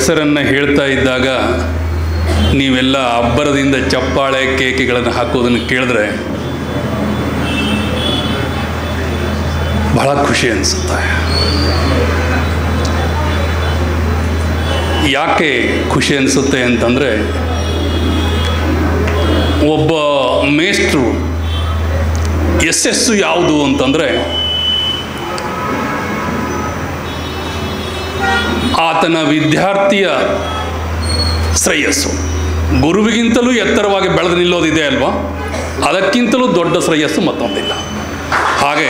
ಹೆಸರನ್ನು ಹೇಳ್ತಾ ಇದ್ದಾಗ ನೀವೆಲ್ಲ ಅಬ್ಬರದಿಂದ ಚಪ್ಪಾಳೆ ಕೇಕೆಗಳನ್ನು ಹಾಕೋದನ್ನು ಕೇಳಿದ್ರೆ ಬಹಳ ಖುಷಿ ಅನಿಸುತ್ತೆ. ಯಾಕೆ ಖುಷಿ ಅನಿಸುತ್ತೆ ಅಂತಂದರೆ, ಒಬ್ಬ ಮೇಷ್ಟ್ರು ಯಶಸ್ಸು ಯಾವುದು ಅಂತಂದರೆ ಆತನ ವಿದ್ಯಾರ್ಥಿಯ ಶ್ರೇಯಸ್ಸು. ಗುರುವಿಗಿಂತಲೂ ಎತ್ತರವಾಗಿ ಬೆಳೆದು ನಿಲ್ಲೋದಿದೆ ಅಲ್ವಾ, ಅದಕ್ಕಿಂತಲೂ ದೊಡ್ಡ ಶ್ರೇಯಸ್ಸು ಮತ್ತೊಂದಿಲ್ಲ. ಹಾಗೆ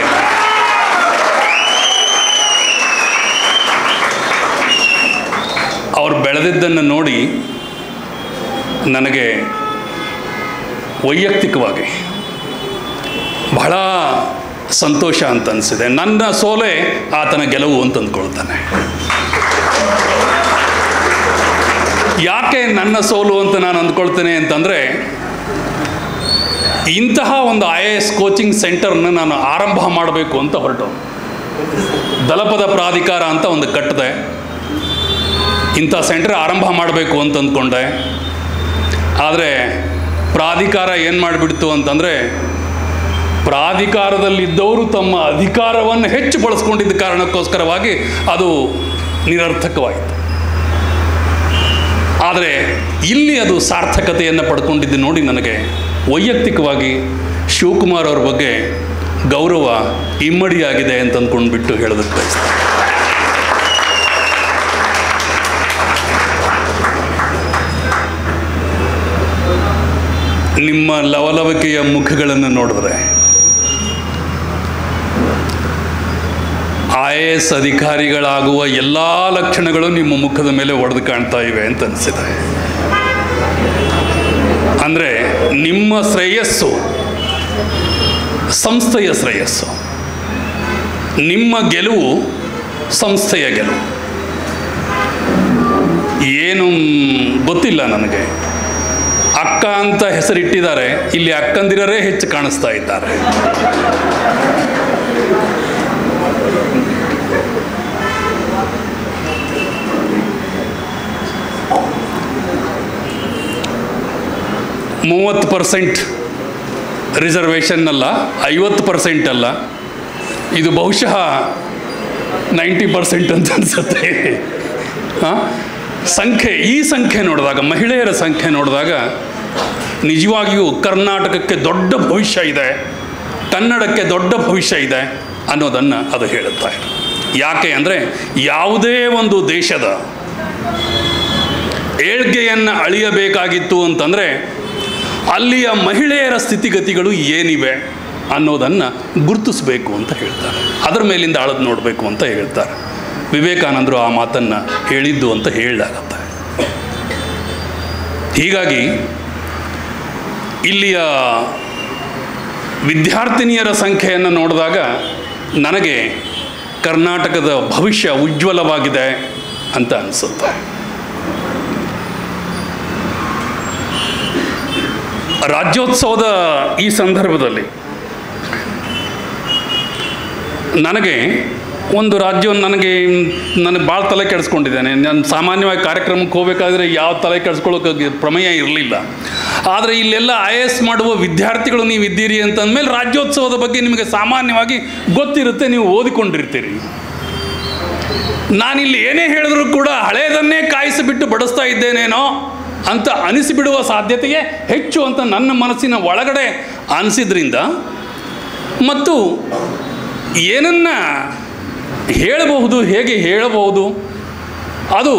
ಅವರು ಬೆಳೆದಿದ್ದನ್ನು ನೋಡಿ ನನಗೆ ವೈಯಕ್ತಿಕವಾಗಿ ಬಹಳ ಸಂತೋಷ ಅಂತ ಅನಿಸಿದೆ. ನನ್ನ ಸೋಲೆ ಆತನ ಗೆಲುವು ಅಂತ ಅಂದ್ಕೊಳ್ತಾನೆ. ಯಾಕೆ ನನ್ನ ಸೋಲು ಅಂತ ನಾನು ಅಂದ್ಕೊಳ್ತೇನೆ ಅಂತಂದರೆ, ಇಂತಹ ಒಂದು IAS ಕೋಚಿಂಗ್ ಸೆಂಟರ್ನ ನಾನು ಆರಂಭ ಮಾಡಬೇಕು ಅಂತ ಹೊರಟು. ದಲಪದ ಪ್ರಾಧಿಕಾರ ಅಂತ ಒಂದು ಕಟ್ಟಿದೆ, ಇಂಥ ಸೆಂಟರ್ ಆರಂಭ ಮಾಡಬೇಕು ಅಂತ ಅಂದ್ಕೊಂಡೆ. ಆದರೆ ಪ್ರಾಧಿಕಾರ ಏನು ಮಾಡಿಬಿಡ್ತು ಅಂತಂದರೆ, ಪ್ರಾಧಿಕಾರದಲ್ಲಿದ್ದವರು ತಮ್ಮ ಅಧಿಕಾರವನ್ನು ಹೆಚ್ಚು ಬಳಸ್ಕೊಂಡಿದ್ದ ಕಾರಣಕ್ಕೋಸ್ಕರವಾಗಿ ಅದು ನಿರರ್ಥಕವಾಯಿತು. ಆದರೆ ಇಲ್ಲಿ ಅದು ಸಾರ್ಥಕತೆಯನ್ನು ಪಡ್ಕೊಂಡಿದ್ದು ನೋಡಿ ನನಗೆ ವೈಯಕ್ತಿಕವಾಗಿ ಶಿವಕುಮಾರ್ ಅವ್ರ ಬಗ್ಗೆ ಗೌರವ ಇಮ್ಮಡಿಯಾಗಿದೆ ಅಂತ ಅಂದ್ಕೊಂಡ್ಬಿಟ್ಟು ಹೇಳೋದಕ್ಕೆ ಬಯಸ್ತೀನಿ. ನಿಮ್ಮ ಲವಲವಿಕೆಯ ಮುಖಗಳನ್ನು ನೋಡಿದ್ರೆ IAS ಅಧಿಕಾರಿಗಳಾಗುವ ಎಲ್ಲ ಲಕ್ಷಣಗಳು ನಿಮ್ಮ ಮುಖದ ಮೇಲೆ ಒಡೆದು ಕಾಣ್ತಾ ಇವೆ ಅಂತ ಅನಿಸಿದೆ. ಅಂದರೆ ನಿಮ್ಮ ಶ್ರೇಯಸ್ಸು ಸಂಸ್ಥೆಯ ಶ್ರೇಯಸ್ಸು, ನಿಮ್ಮ ಗೆಲುವು ಸಂಸ್ಥೆಯ ಗೆಲುವು. ಏನು ಗೊತ್ತಿಲ್ಲ ನನಗೆ, ಅಕ್ಕ ಅಂತ ಹೆಸರಿಟ್ಟಿದ್ದಾರೆ, ಇಲ್ಲಿ ಅಕ್ಕಂದಿರರೇ ಹೆಚ್ಚು ಕಾಣಿಸ್ತಾ ಇದ್ದಾರೆ. %30 ರಿಸರ್ವೇಷನ್ ಅಲ್ಲ, 50% ಅಲ್ಲ, ಇದು ಬಹುಶಃ 90% ಅಂತ ಅನಿಸುತ್ತೆ. ಸಂಖ್ಯೆ, ಈ ಸಂಖ್ಯೆ ನೋಡಿದಾಗ, ಮಹಿಳೆಯರ ಸಂಖ್ಯೆ ನೋಡಿದಾಗ ನಿಜವಾಗಿಯೂ ಕರ್ನಾಟಕಕ್ಕೆ ದೊಡ್ಡ ಭವಿಷ್ಯ ಇದೆ, ಕನ್ನಡಕ್ಕೆ ದೊಡ್ಡ ಭವಿಷ್ಯ ಇದೆ ಅನ್ನೋದನ್ನು ಅದು ಹೇಳುತ್ತೆ. ಯಾಕೆ ಅಂದರೆ, ಯಾವುದೇ ಒಂದು ದೇಶದ ಏಳ್ಗೆಯನ್ನು ಅಳಿಯಬೇಕಾಗಿತ್ತು ಅಂತಂದರೆ ಅಲ್ಲಿಯ ಮಹಿಳೆಯರ ಸ್ಥಿತಿಗತಿಗಳು ಏನಿವೆ ಅನ್ನೋದನ್ನು ಗುರುತಿಸಬೇಕು ಅಂತ ಹೇಳ್ತಾರೆ. ಅದರ ಮೇಲಿಂದ ಅಳದು ನೋಡಬೇಕು ಅಂತ ಹೇಳ್ತಾರೆ. ವಿವೇಕಾನಂದರು ಆ ಮಾತನ್ನು ಹೇಳಿದ್ದು ಅಂತ ಹೇಳಲಾಗತ್ತೆ. ಹೀಗಾಗಿ ಇಲ್ಲಿಯ ವಿದ್ಯಾರ್ಥಿನಿಯರ ಸಂಖ್ಯೆಯನ್ನು ನೋಡಿದಾಗ ನನಗೆ ಕರ್ನಾಟಕದ ಭವಿಷ್ಯ ಉಜ್ವಲವಾಗಿದೆ ಅಂತ ಅನಿಸುತ್ತೆ. ರಾಜ್ಯೋತ್ಸವದ ಈ ಸಂದರ್ಭದಲ್ಲಿ ನನಗೆ ಒಂದು ರಾಜ್ಯವನ್ನು ನನಗೆ ಭಾಳ ತಲೆ ಕೆಡಿಸ್ಕೊಂಡಿದ್ದೇನೆ. ನಾನು ಸಾಮಾನ್ಯವಾಗಿ ಕಾರ್ಯಕ್ರಮಕ್ಕೆ ಹೋಗಬೇಕಾದ್ರೆ ಯಾವ ತಲೆ ಕೆಡಿಸ್ಕೊಳ್ಳೋಕೆ ಪ್ರಮೇಯ ಇರಲಿಲ್ಲ. ಆದರೆ ಇಲ್ಲೆಲ್ಲ IAS ಮಾಡುವ ವಿದ್ಯಾರ್ಥಿಗಳು ನೀವು ಇದ್ದೀರಿ ಅಂತಂದಮೇಲೆ ರಾಜ್ಯೋತ್ಸವದ ಬಗ್ಗೆ ನಿಮಗೆ ಸಾಮಾನ್ಯವಾಗಿ ಗೊತ್ತಿರುತ್ತೆ, ನೀವು ಓದಿಕೊಂಡಿರ್ತೀರಿ. ನಾನಿಲ್ಲಿ ಏನೇ ಹೇಳಿದ್ರೂ ಕೂಡ ಹಳೆಯದನ್ನೇ ಕಾಯಿಸಿಬಿಟ್ಟು ಬಡಿಸ್ತಾ ಇದ್ದೇನೇನೋ ಅಂತ ಅನಿಸಿಬಿಡುವ ಸಾಧ್ಯತೆಯೇ ಹೆಚ್ಚು ಅಂತ ನನ್ನ ಮನಸ್ಸಿನ ಒಳಗಡೆ ಅನಿಸಿದ್ರಿಂದ, ಮತ್ತು ಏನನ್ನು ಹೇಳಬಹುದು, ಹೇಗೆ ಹೇಳಬಹುದು, ಅದು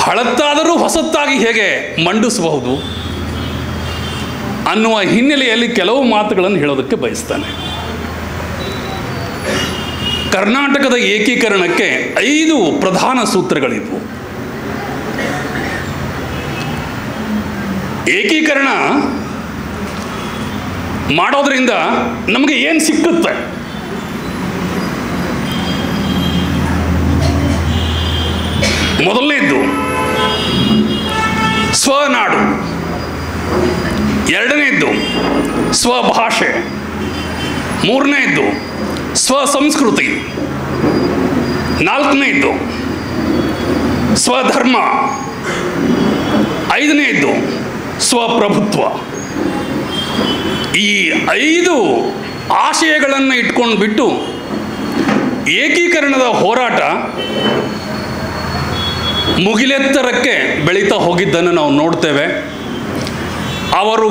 ಹಳತ್ತಾದರೂ ಹೊಸತ್ತಾಗಿ ಹೇಗೆ ಮಂಡಿಸಬಹುದು ಅನ್ನುವ ಹಿನ್ನೆಲೆಯಲ್ಲಿ ಕೆಲವು ಮಾತುಗಳನ್ನು ಹೇಳೋದಕ್ಕೆ ಬಯಸ್ತಾನೆ. ಕರ್ನಾಟಕದ ಏಕೀಕರಣಕ್ಕೆ 5 ಪ್ರಧಾನ ಸೂತ್ರಗಳಿದ್ವು. ಏಕೀಕರಣ ಮಾಡೋದ್ರಿಂದ ನಮಗೆ ಏನು ಸಿಕ್ಕುತ್ತೆ? ಮೊದಲನೇದ್ದು ಸ್ವನಾಡು, ಎರಡನೇದ್ದು ಸ್ವಭಾಷೆ, ಮೂರನೇದ್ದು ಸ್ವಸಂಸ್ಕೃತಿ, ನಾಲ್ಕನೇದ್ದು ಸ್ವಧರ್ಮ, ಐದನೇದ್ದು ಸ್ವಪ್ರಭುತ್ವ. ಈ 5 ಆಶಯಗಳನ್ನು ಇಟ್ಕೊಂಡು ಬಿಟ್ಟು ಏಕೀಕರಣದ ಹೋರಾಟ ಮುಗಿಲೆತ್ತರಕ್ಕೆ ಬೆಳೀತಾ ಹೋಗಿದ್ದನ್ನು ನಾವು ನೋಡ್ತೇವೆ. ಅವರು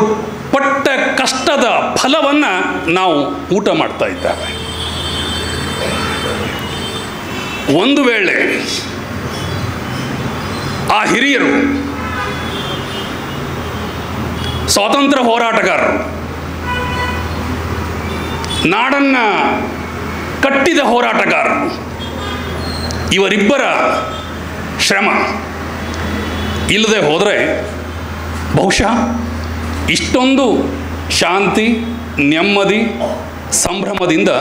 ಪಟ್ಟ ಕಷ್ಟದ ಫಲವನ್ನು ನಾವು ಊಟ ಮಾಡ್ತಾ ಇದ್ದೇವೆ. ಒಂದು ವೇಳೆ ಆ ಹಿರಿಯರು, ಸ್ವಾತಂತ್ರ್ಯ ಹೋರಾಟಗಾರರು, ನಾಡನ್ನು ಕಟ್ಟಿದ ಹೋರಾಟಗಾರರು, ಇವರಿಬ್ಬರ ಶ್ರಮ ಇಲ್ಲದೆ ಹೋದರೆ ಬಹುಶಃ ಇಷ್ಟೊಂದು ಶಾಂತಿ, ನೆಮ್ಮದಿ, ಸಂಭ್ರಮದಿಂದ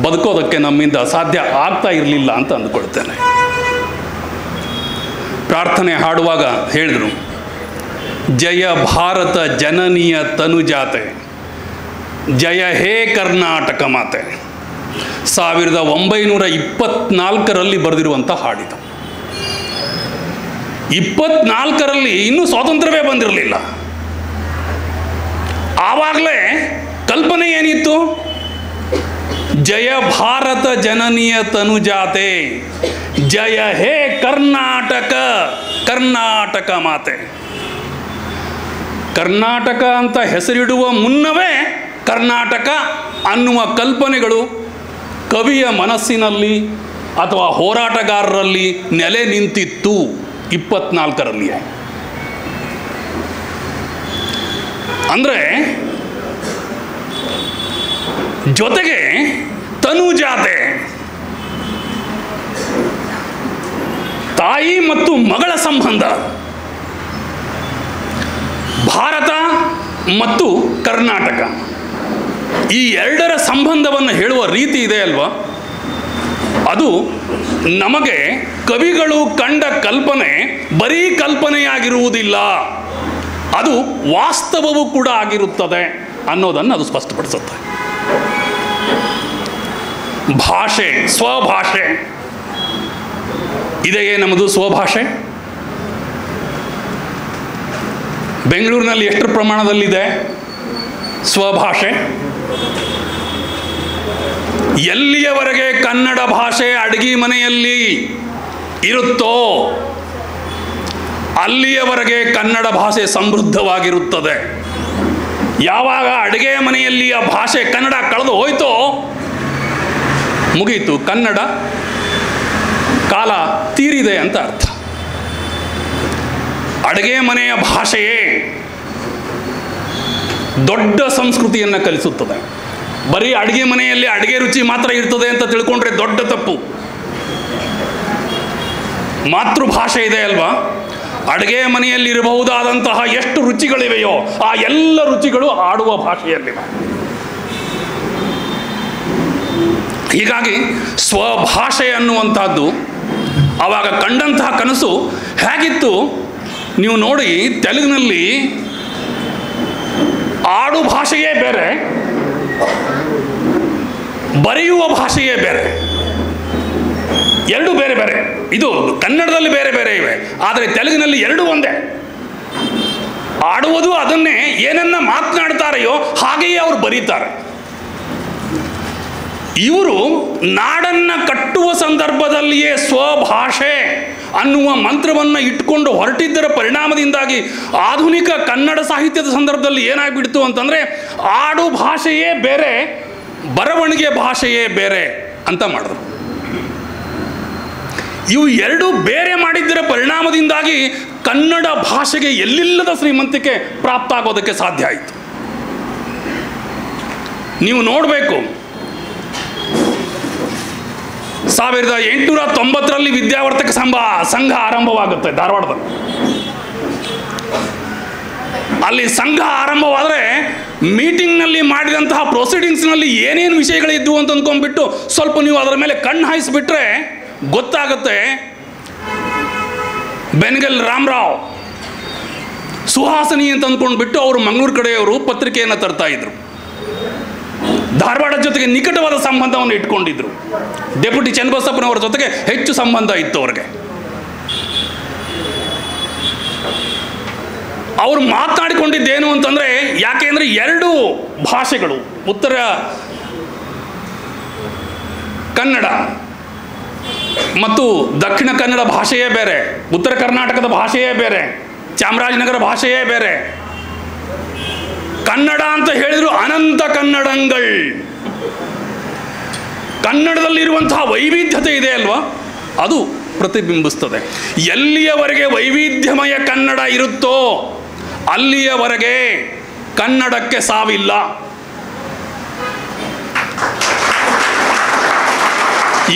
ಬದುಕೋದಕ್ಕೆ ನಮ್ಮಿಂದ ಸಾಧ್ಯ ಆಗ್ತಾ ಇರಲಿಲ್ಲ ಅಂತ ಅಂದುಕೊಳ್ತೇನೆ. ಪ್ರಾರ್ಥನೆ ಹಾಡುವಾಗ ಹೇಳಿದರು, ಜಯ ಭಾರತ ಜನನಿಯ ತನುಜಾತೆ, ಜಯ ಹೇ ಕರ್ನಾಟಕ ಮಾತೆ. 1924ರಲ್ಲಿ ಬರೆದಿರುವಂಥ ಹಾಡಿದು. 24ರಲ್ಲಿ ಇನ್ನೂ ಸ್ವಾತಂತ್ರ್ಯವೇ ಬಂದಿರಲಿಲ್ಲ. ಆವಾಗಲೇ ಕಲ್ಪನೆ ಏನಿತ್ತು? ಜಯ ಭಾರತ ಜನನಿಯ ತನುಜಾತೆ, ಜಯ ಹೇ ಕರ್ನಾಟಕ, ಕರ್ನಾಟಕ ಮಾತೆ. ಕರ್ನಾಟಕ ಅಂತ ಹೆಸರಿಡುವ ಮುನ್ನವೇ ಕರ್ನಾಟಕ ಅನ್ನುವ ಕಲ್ಪನೆಗಳು ಕವಿಯ ಮನಸ್ಸಿನಲ್ಲಿ ಅಥವಾ ಹೋರಾಟಗಾರರಲ್ಲಿ ನೆಲೆ ನಿಂತಿತ್ತು 24ರಲ್ಲಿಯೇ. ಅಂದರೆ ಜೊತೆಗೆ ತನುಜಾತೆ, ತಾಯಿ ಮತ್ತು ಮಗಳ ಸಂಬಂಧ, ಭಾರತ ಮತ್ತು ಕರ್ನಾಟಕ, ಈ ಎರಡರ ಸಂಬಂಧವನ್ನು ಹೇಳುವ ರೀತಿ ಇದೆ ಅಲ್ವಾ, ಅದು ನಮಗೆ ಕವಿಗಳು ಕಂಡ ಕಲ್ಪನೆ ಬರೀ ಕಲ್ಪನೆಯಾಗಿರುವುದಿಲ್ಲ, ಅದು ವಾಸ್ತವವೂ ಕೂಡ ಆಗಿರುತ್ತದೆ ಅನ್ನೋದನ್ನು ಅದು ಸ್ಪಷ್ಟಪಡಿಸುತ್ತೆ. ಭಾಷೆ, ಸ್ವಭಾಷೆ ಇದೆಯೇ ನಮ್ಮದು ಸ್ವಭಾಷೆ? ಬೆಂಗಳೂರಿನಲ್ಲಿ ಎಷ್ಟು ಪ್ರಮಾಣದಲ್ಲಿದೆ ಸ್ವಭಾಷೆ? ಎಲ್ಲಿಯವರೆಗೆ ಕನ್ನಡ ಭಾಷೆ ಅಡುಗೆ ಮನೆಯಲ್ಲಿ ಇರುತ್ತೋ ಅಲ್ಲಿಯವರೆಗೆ ಕನ್ನಡ ಭಾಷೆ ಸಮೃದ್ಧವಾಗಿರುತ್ತದೆ. ಯಾವಾಗ ಅಡುಗೆ ಮನೆಯಲ್ಲಿ ಆ ಭಾಷೆ ಕನ್ನಡ ಕಳೆದು ಹೋಯ್ತೋ ಮುಗೀತು, ಕನ್ನಡ ಕಾಲ ತೀರಿದೆ ಅಂತ ಅರ್ಥ. ಅಡುಗೆ ಮನೆಯ ಭಾಷೆಯೇ ದೊಡ್ಡ ಸಂಸ್ಕೃತಿಯನ್ನು ಕಲಿಸುತ್ತದೆ. ಬರೀ ಅಡುಗೆ ಮನೆಯಲ್ಲಿ ಅಡುಗೆ ರುಚಿ ಮಾತ್ರ ಇರ್ತದೆ ಅಂತ ತಿಳ್ಕೊಂಡ್ರೆ ದೊಡ್ಡ ತಪ್ಪು. ಮಾತೃಭಾಷೆ ಇದೆ ಅಲ್ವಾ, ಅಡುಗೆ ಮನೆಯಲ್ಲಿ ಇರಬಹುದಾದಂತಹ ಎಷ್ಟು ರುಚಿಗಳಿವೆಯೋ ಆ ಎಲ್ಲ ರುಚಿಗಳು ಆಡುವ ಭಾಷೆಯಲ್ಲಿವೆ. ಹೀಗಾಗಿ ಸ್ವಭಾಷೆ ಅನ್ನುವಂಥದ್ದು ಆವಾಗ ಕಂಡಂತಹ ಕನಸು ಹೇಗಿತ್ತು ನೀವು ನೋಡಿ. ತೆಲುಗಿನಲ್ಲಿ ಆಡು ಭಾಷೆಯೇ ಬೇರೆ, ಬರೆಯುವ ಭಾಷೆಯೇ ಬೇರೆ, ಎರಡು ಬೇರೆ ಬೇರೆ. ಇದು ಕನ್ನಡದಲ್ಲಿ ಬೇರೆ ಬೇರೆ ಇವೆ, ಆದರೆ ತೆಲುಗಿನಲ್ಲಿ ಎರಡು ಒಂದೇ. ಆಡುವುದು ಅದನ್ನೇ, ಏನನ್ನ ಮಾತನಾಡ್ತಾರೆಯೋ ಹಾಗೆಯೇ ಅವರು ಬರೀತಾರೆ. ಇವರು ನಾಡನ್ನು ಕಟ್ಟುವ ಸಂದರ್ಭದಲ್ಲಿಯೇ ಸ್ವಭಾಷೆ ಅನ್ನುವ ಮಂತ್ರವನ್ನು ಇಟ್ಕೊಂಡು ಹೊರಟಿದ್ದರ ಪರಿಣಾಮದಿಂದಾಗಿ ಆಧುನಿಕ ಕನ್ನಡ ಸಾಹಿತ್ಯದ ಸಂದರ್ಭದಲ್ಲಿ ಏನಾಗ್ಬಿಡ್ತು ಅಂತಂದರೆ ಆಡು ಭಾಷೆಯೇ ಬೇರೆ, ಬರವಣಿಗೆ ಭಾಷೆಯೇ ಬೇರೆ ಅಂತ ಮಾಡಿದ್ರು. ಇವು ಎರಡು ಬೇರೆ ಮಾಡಿದ್ದರ ಪರಿಣಾಮದಿಂದಾಗಿ ಕನ್ನಡ ಭಾಷೆಗೆ ಎಲ್ಲಿಲ್ಲದ ಶ್ರೀಮಂತಿಕೆ ಪ್ರಾಪ್ತ ಆಗೋದಕ್ಕೆ ಸಾಧ್ಯ ಆಯಿತು. ನೀವು ನೋಡಬೇಕು, 1890ರಲ್ಲಿ ವಿದ್ಯಾವರ್ತಕ ಸಂಘ ಆರಂಭವಾಗುತ್ತೆ ಧಾರವಾಡದಲ್ಲಿ. ಅಲ್ಲಿ ಸಂಘ ಆರಂಭವಾದರೆ ಮೀಟಿಂಗ್ನಲ್ಲಿ ಮಾಡಿದಂತಹ ಪ್ರೊಸೀಡಿಂಗ್ಸ್ನಲ್ಲಿ ಏನೇನು ವಿಷಯಗಳಿದ್ವು ಅಂತ ಅಂದ್ಕೊಂಡ್ಬಿಟ್ಟು ಸ್ವಲ್ಪ ನೀವು ಅದರ ಮೇಲೆ ಕಣ್ಣು ಹಾಯಿಸಿಬಿಟ್ರೆ ಗೊತ್ತಾಗುತ್ತೆ. ಬೆನ್ಗಲ್ ರಾಮರಾವ್ ಸುಹಾಸಿನಿ ಅಂತ ಅಂದ್ಕೊಂಡ್ಬಿಟ್ಟು ಅವರು ಮಂಗಳೂರು ಕಡೆಯವರು ಪತ್ರಿಕೆಯನ್ನು ತರ್ತಾ ಇದ್ರು. ಧಾರವಾಡ ಜೊತೆಗೆ ನಿಕಟವಾದ ಸಂಬಂಧವನ್ನು ಇಟ್ಕೊಂಡಿದ್ರು. ಡೆಪ್ಯೂಟಿ ಚನ್ನಬಸಪ್ಪನವರ ಜೊತೆಗೆ ಹೆಚ್ಚು ಸಂಬಂಧ ಇತ್ತು ಅವ್ರಿಗೆ. ಅವರು ಮಾತನಾಡಿಕೊಂಡಿದ್ದೇನು ಅಂತಂದರೆ, ಯಾಕೆಂದರೆ ಎರಡು ಭಾಷೆಗಳು, ಉತ್ತರ ಕನ್ನಡ ಮತ್ತು ದಕ್ಷಿಣ ಕನ್ನಡ ಭಾಷೆಯೇ ಬೇರೆ, ಉತ್ತರ ಕರ್ನಾಟಕದ ಭಾಷೆಯೇ ಬೇರೆ, ಚಾಮರಾಜನಗರ ಭಾಷೆಯೇ ಬೇರೆ. ಕನ್ನಡ ಅಂತ ಹೇಳಿದ್ರು ಅನಂತ ಕನ್ನಡಂಗಳ್. ಕನ್ನಡದಲ್ಲಿರುವಂತಹ ವೈವಿಧ್ಯತೆ ಇದೆ ಅಲ್ವಾ, ಅದು ಪ್ರತಿಬಿಂಬಿಸ್ತದೆ. ಎಲ್ಲಿಯವರೆಗೆ ವೈವಿಧ್ಯಮಯ ಕನ್ನಡ ಇರುತ್ತೋ ಅಲ್ಲಿಯವರೆಗೆ ಕನ್ನಡಕ್ಕೆ ಸಾವಿಲ್ಲ.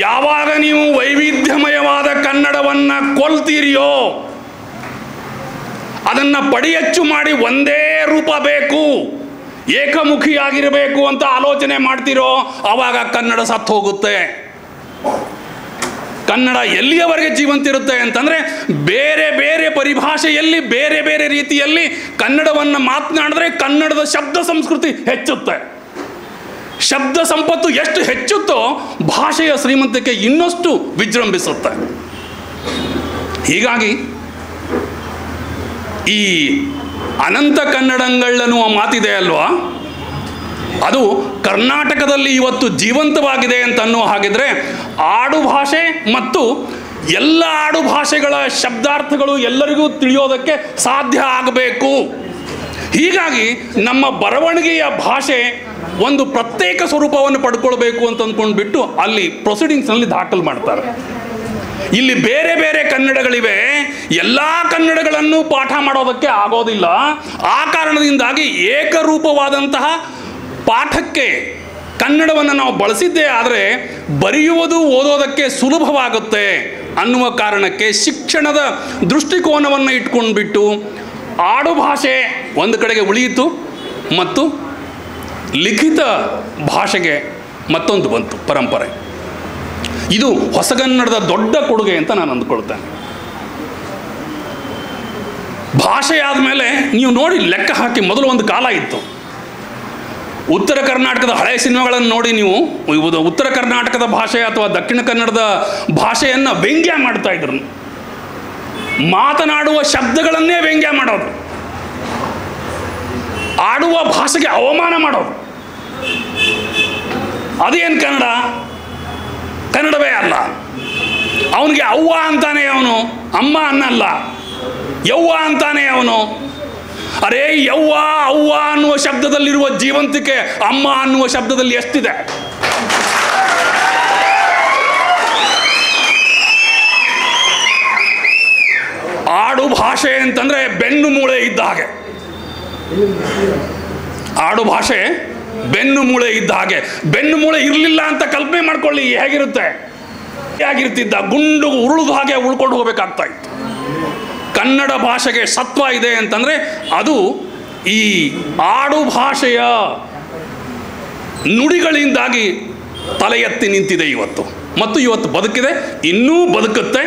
ಯಾವಾಗ ನೀವು ವೈವಿಧ್ಯಮಯವಾದ ಕನ್ನಡವನ್ನು ಕೊಲ್ತೀರಿಯೋ, ಅದನ್ನು ಪಡಿಯಚ್ಚು ಮಾಡಿ ಒಂದೇ ರೂಪ ಬೇಕು, ಏಕಮುಖಿಯಾಗಿರಬೇಕು ಅಂತ ಆಲೋಚನೆ ಮಾಡ್ತೀರೋ, ಆವಾಗ ಕನ್ನಡ ಸತ್ತು ಹೋಗುತ್ತೆ. ಕನ್ನಡ ಎಲ್ಲಿಯವರೆಗೆ ಜೀವಂತಿರುತ್ತೆ ಅಂತಂದರೆ, ಬೇರೆ ಬೇರೆ ಪರಿಭಾಷೆಯಲ್ಲಿ ಬೇರೆ ಬೇರೆ ರೀತಿಯಲ್ಲಿ ಕನ್ನಡವನ್ನು ಮಾತನಾಡಿದ್ರೆ ಕನ್ನಡದ ಶಬ್ದ ಸಂಸ್ಕೃತಿ ಹೆಚ್ಚುತ್ತೆ. ಶಬ್ದ ಸಂಪತ್ತು ಎಷ್ಟು ಹೆಚ್ಚುತ್ತೋ ಭಾಷೆಯ ಶ್ರೀಮಂತಿಕೆ ಇನ್ನಷ್ಟು ವಿಜೃಂಭಿಸುತ್ತೆ. ಹೀಗಾಗಿ ಈ ಅನಂತ ಕನ್ನಡಗಳನ್ನುವ ಮಾತಿದೆ ಅಲ್ವಾ, ಅದು ಕರ್ನಾಟಕದಲ್ಲಿ ಇವತ್ತು ಜೀವಂತವಾಗಿದೆ ಅಂತ ಅನ್ನೋ ಹಾಗಿದ್ರೆ, ಆಡುಭಾಷೆ ಮತ್ತು ಎಲ್ಲ ಆಡುಭಾಷೆಗಳ ಶಬ್ದಾರ್ಥಗಳು ಎಲ್ಲರಿಗೂ ತಿಳಿಯೋದಕ್ಕೆ ಸಾಧ್ಯ ಆಗಬೇಕು. ಹೀಗಾಗಿ ನಮ್ಮ ಬರವಣಿಗೆಯ ಭಾಷೆ ಒಂದು ಪ್ರತ್ಯೇಕ ಸ್ವರೂಪವನ್ನು ಪಡ್ಕೊಳ್ಬೇಕು ಅಂತ ಅಂದ್ಕೊಂಡ್ಬಿಟ್ಟು ಅಲ್ಲಿ ಪ್ರೊಸೀಡಿಂಗ್ಸ್ನಲ್ಲಿ ದಾಖಲು ಮಾಡ್ತಾರೆ. ಇಲ್ಲಿ ಬೇರೆ ಬೇರೆ ಕನ್ನಡಗಳಿವೆ, ಎಲ್ಲ ಕನ್ನಡಗಳನ್ನು ಪಾಠ ಮಾಡೋದಕ್ಕೆ ಆಗೋದಿಲ್ಲ. ಆ ಕಾರಣದಿಂದಾಗಿ ಏಕರೂಪವಾದಂತಹ ಪಾಠಕ್ಕೆ ಕನ್ನಡವನ್ನು ನಾವು ಬಳಸಿದ್ದೇ ಆದರೆ ಬರೆಯುವುದು ಓದೋದಕ್ಕೆ ಸುಲಭವಾಗುತ್ತೆ ಅನ್ನುವ ಕಾರಣಕ್ಕೆ ಶಿಕ್ಷಣದ ದೃಷ್ಟಿಕೋನವನ್ನು ಇಟ್ಕೊಂಡ್ಬಿಟ್ಟು ಆಡುಭಾಷೆ ಒಂದು ಕಡೆಗೆ ಉಳಿಯಿತು ಮತ್ತು ಲಿಖಿತ ಭಾಷೆಗೆ ಮತ್ತೊಂದು ಬಂತು ಪರಂಪರೆ. ಇದು ಹೊಸಗನ್ನಡದ ದೊಡ್ಡ ಕೊಡುಗೆ ಅಂತ ನಾನು ಅಂದ್ಕೊಳ್ತೇನೆ. ಭಾಷೆ ಆದಮೇಲೆ ನೀವು ನೋಡಿ ಲೆಕ್ಕ ಹಾಕಿ, ಮೊದಲು ಒಂದು ಕಾಲ ಇತ್ತು, ಉತ್ತರ ಕರ್ನಾಟಕದ ಹಳೆಯ ಸಿನಿಮಾಗಳನ್ನು ನೋಡಿ ನೀವು ಉತ್ತರ ಕರ್ನಾಟಕದ ಭಾಷೆ ಅಥವಾ ದಕ್ಷಿಣ ಕನ್ನಡದ ಭಾಷೆಯನ್ನು ವ್ಯಂಗ್ಯ ಮಾಡ್ತಾ ಇದ್ರು. ಮಾತನಾಡುವ ಶಬ್ದಗಳನ್ನೇ ವ್ಯಂಗ್ಯ ಮಾಡೋದು, ಆಡುವ ಭಾಷೆಗೆ ಅವಮಾನ ಮಾಡೋದು. ಅದೇನು ಕನ್ನಡ? ಕನ್ನಡವೇ ಅಲ್ಲ. ಅವನಿಗೆ ಅವ್ವ ಅಂತಾನೆ ಅವನು, ಅಮ್ಮ ಅನ್ನಲ್ಲ. ಯವ್ವ ಅಂತಾನೆ ಅವನು. ಅರೇ ಯವ್ವ ಅವ್ವ ಅನ್ನುವ ಶಬ್ದದಲ್ಲಿರುವ ಜೀವಂತಿಕೆ ಅಮ್ಮ ಅನ್ನುವ ಶಬ್ದದಲ್ಲಿ ಎಷ್ಟಿದೆ? ಆಡು ಭಾಷೆ ಅಂತಂದ್ರೆ ಬೆನ್ನು ಮೂಳೆ ಇದ್ದ ಹಾಗೆ. ಆಡು ಭಾಷೆ ಬೆನ್ನು ಮೂಳೆ ಇದ್ದ ಹಾಗೆ. ಬೆನ್ನು ಮೂಳೆ ಇರಲಿಲ್ಲ ಅಂತ ಕಲ್ಪನೆ ಮಾಡ್ಕೊಳ್ಳಿ, ಹೇಗಿರುತ್ತೆ? ಹೇಗಿರ್ತಿದ್ದ? ಗುಂಡು ಉರುಳಿದ ಹಾಗೆ ಉಳ್ಕೊಂಡು ಹೋಗ್ಬೇಕಾಗ್ತಾ ಇತ್ತು. ಕನ್ನಡ ಭಾಷೆಗೆ ಸತ್ವ ಇದೆ ಅಂತಂದರೆ ಅದು ಈ ಆಡು ಭಾಷೆಯ ನುಡಿಗಳಿಂದಾಗಿ ತಲೆ ಎತ್ತಿ ನಿಂತಿದೆ ಇವತ್ತು, ಮತ್ತು ಇವತ್ತು ಬದುಕಿದೆ, ಇನ್ನೂ ಬದುಕುತ್ತೆ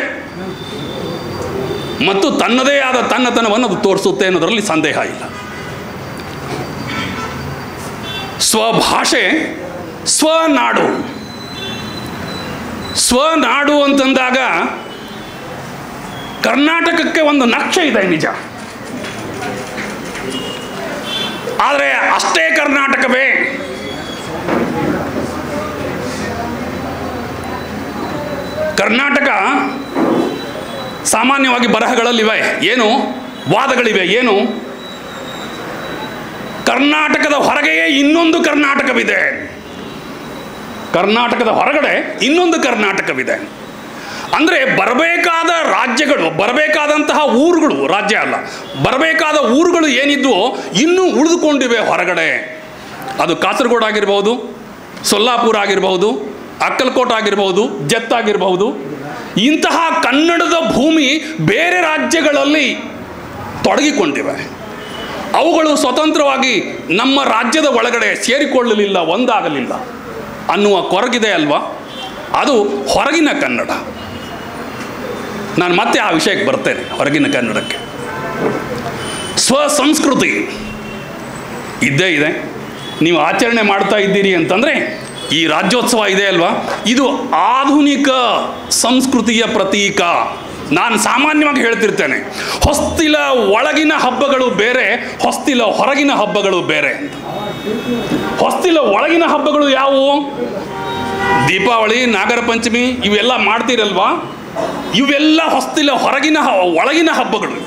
ಮತ್ತು ತನ್ನದೇ ಆದ ತನ್ನತನವನ್ನು ಅದು ತೋರಿಸುತ್ತೆ ಅನ್ನೋದರಲ್ಲಿ ಸಂದೇಹ ಇಲ್ಲ. ಸ್ವಭಾಷೆ, ಸ್ವನಾಡು. ಸ್ವನಾಡು ಅಂತಂದಾಗ ಕರ್ನಾಟಕಕ್ಕೆ ಒಂದು ನಕ್ಷೆ ಇದೆ, ನಿಜ. ಆದರೆ ಅಷ್ಟೇ ಕರ್ನಾಟಕವೇ? ಕರ್ನಾಟಕ ಸಾಮಾನ್ಯವಾಗಿ ಬರಹಗಳಲ್ಲಿವೆ, ಏನು ವಾದಗಳಿವೆ. ಏನು? ಕರ್ನಾಟಕದ ಹೊರಗೆಯೇ ಇನ್ನೊಂದು ಕರ್ನಾಟಕವಿದೆ, ಕರ್ನಾಟಕದ ಹೊರಗಡೆ ಇನ್ನೊಂದು ಕರ್ನಾಟಕವಿದೆ. ಅಂದರೆ ಬರಬೇಕಾದ ರಾಜ್ಯಗಳು, ಬರಬೇಕಾದಂತಹ ಊರುಗಳು, ರಾಜ್ಯ ಅಲ್ಲ, ಬರಬೇಕಾದ ಊರುಗಳು ಏನಿದ್ವೋ ಇನ್ನೂ ಉಳಿದುಕೊಂಡಿವೆ ಹೊರಗಡೆ. ಅದು ಕಾಸರಗೋಡು ಆಗಿರ್ಬೋದು, ಸೊಲ್ಲಾಪುರ ಆಗಿರ್ಬೋದು, ಅಕ್ಕಲಕೋಟ ಆಗಿರ್ಬೋದು, ಜತ್ ಆಗಿರ್ಬೋದು. ಇಂತಹ ಕನ್ನಡದ ಭೂಮಿ ಬೇರೆ ರಾಜ್ಯಗಳಲ್ಲಿ ತೊಡಗಿಕೊಂಡಿವೆ. ಅವುಗಳು ಸ್ವತಂತ್ರವಾಗಿ ನಮ್ಮ ರಾಜ್ಯದ ಒಳಗಡೆ ಸೇರಿಕೊಳ್ಳಲಿಲ್ಲ, ಒಂದಾಗಲಿಲ್ಲ ಅನ್ನುವ ಕೊರಗಿದೆ ಅಲ್ವಾ? ಅದು ಹೊರಗಿನ ಕನ್ನಡ. ನಾನು ಮತ್ತೆ ಆ ವಿಷಯಕ್ಕೆ ಬರ್ತೇನೆ, ಹೊರಗಿನ ಕನ್ನಡಕ್ಕೆ. ಸ್ವಸಂಸ್ಕೃತಿ ಇದ್ದೇ ಇದೆ. ನೀವು ಆಚರಣೆ ಮಾಡ್ತಾ ಇದ್ದೀರಿ ಅಂತಂದರೆ ಈ ರಾಜ್ಯೋತ್ಸವ ಇದೆ ಅಲ್ವಾ, ಇದು ಆಧುನಿಕ ಸಂಸ್ಕೃತಿಯ ಪ್ರತೀಕ. ನಾನು ಸಾಮಾನ್ಯವಾಗಿ ಹೇಳ್ತಿರ್ತೇನೆ, ಹೊಸ್ತಿಲ ಒಳಗಿನ ಹಬ್ಬಗಳು ಬೇರೆ, ಹೊಸ್ತಿಲ ಹೊರಗಿನ ಹಬ್ಬಗಳು ಬೇರೆ ಅಂತ. ಹೊಸ್ತಿಲ ಒಳಗಿನ ಹಬ್ಬಗಳು ಯಾವುವು? ದೀಪಾವಳಿ, ನಾಗರ ಪಂಚಮಿ ಇವೆಲ್ಲ ಮಾಡ್ತೀರಲ್ವಾ, ಇವೆಲ್ಲ ಹೊಸ್ತಿಲ ಒಳಗಿನ ಹಬ್ಬಗಳು.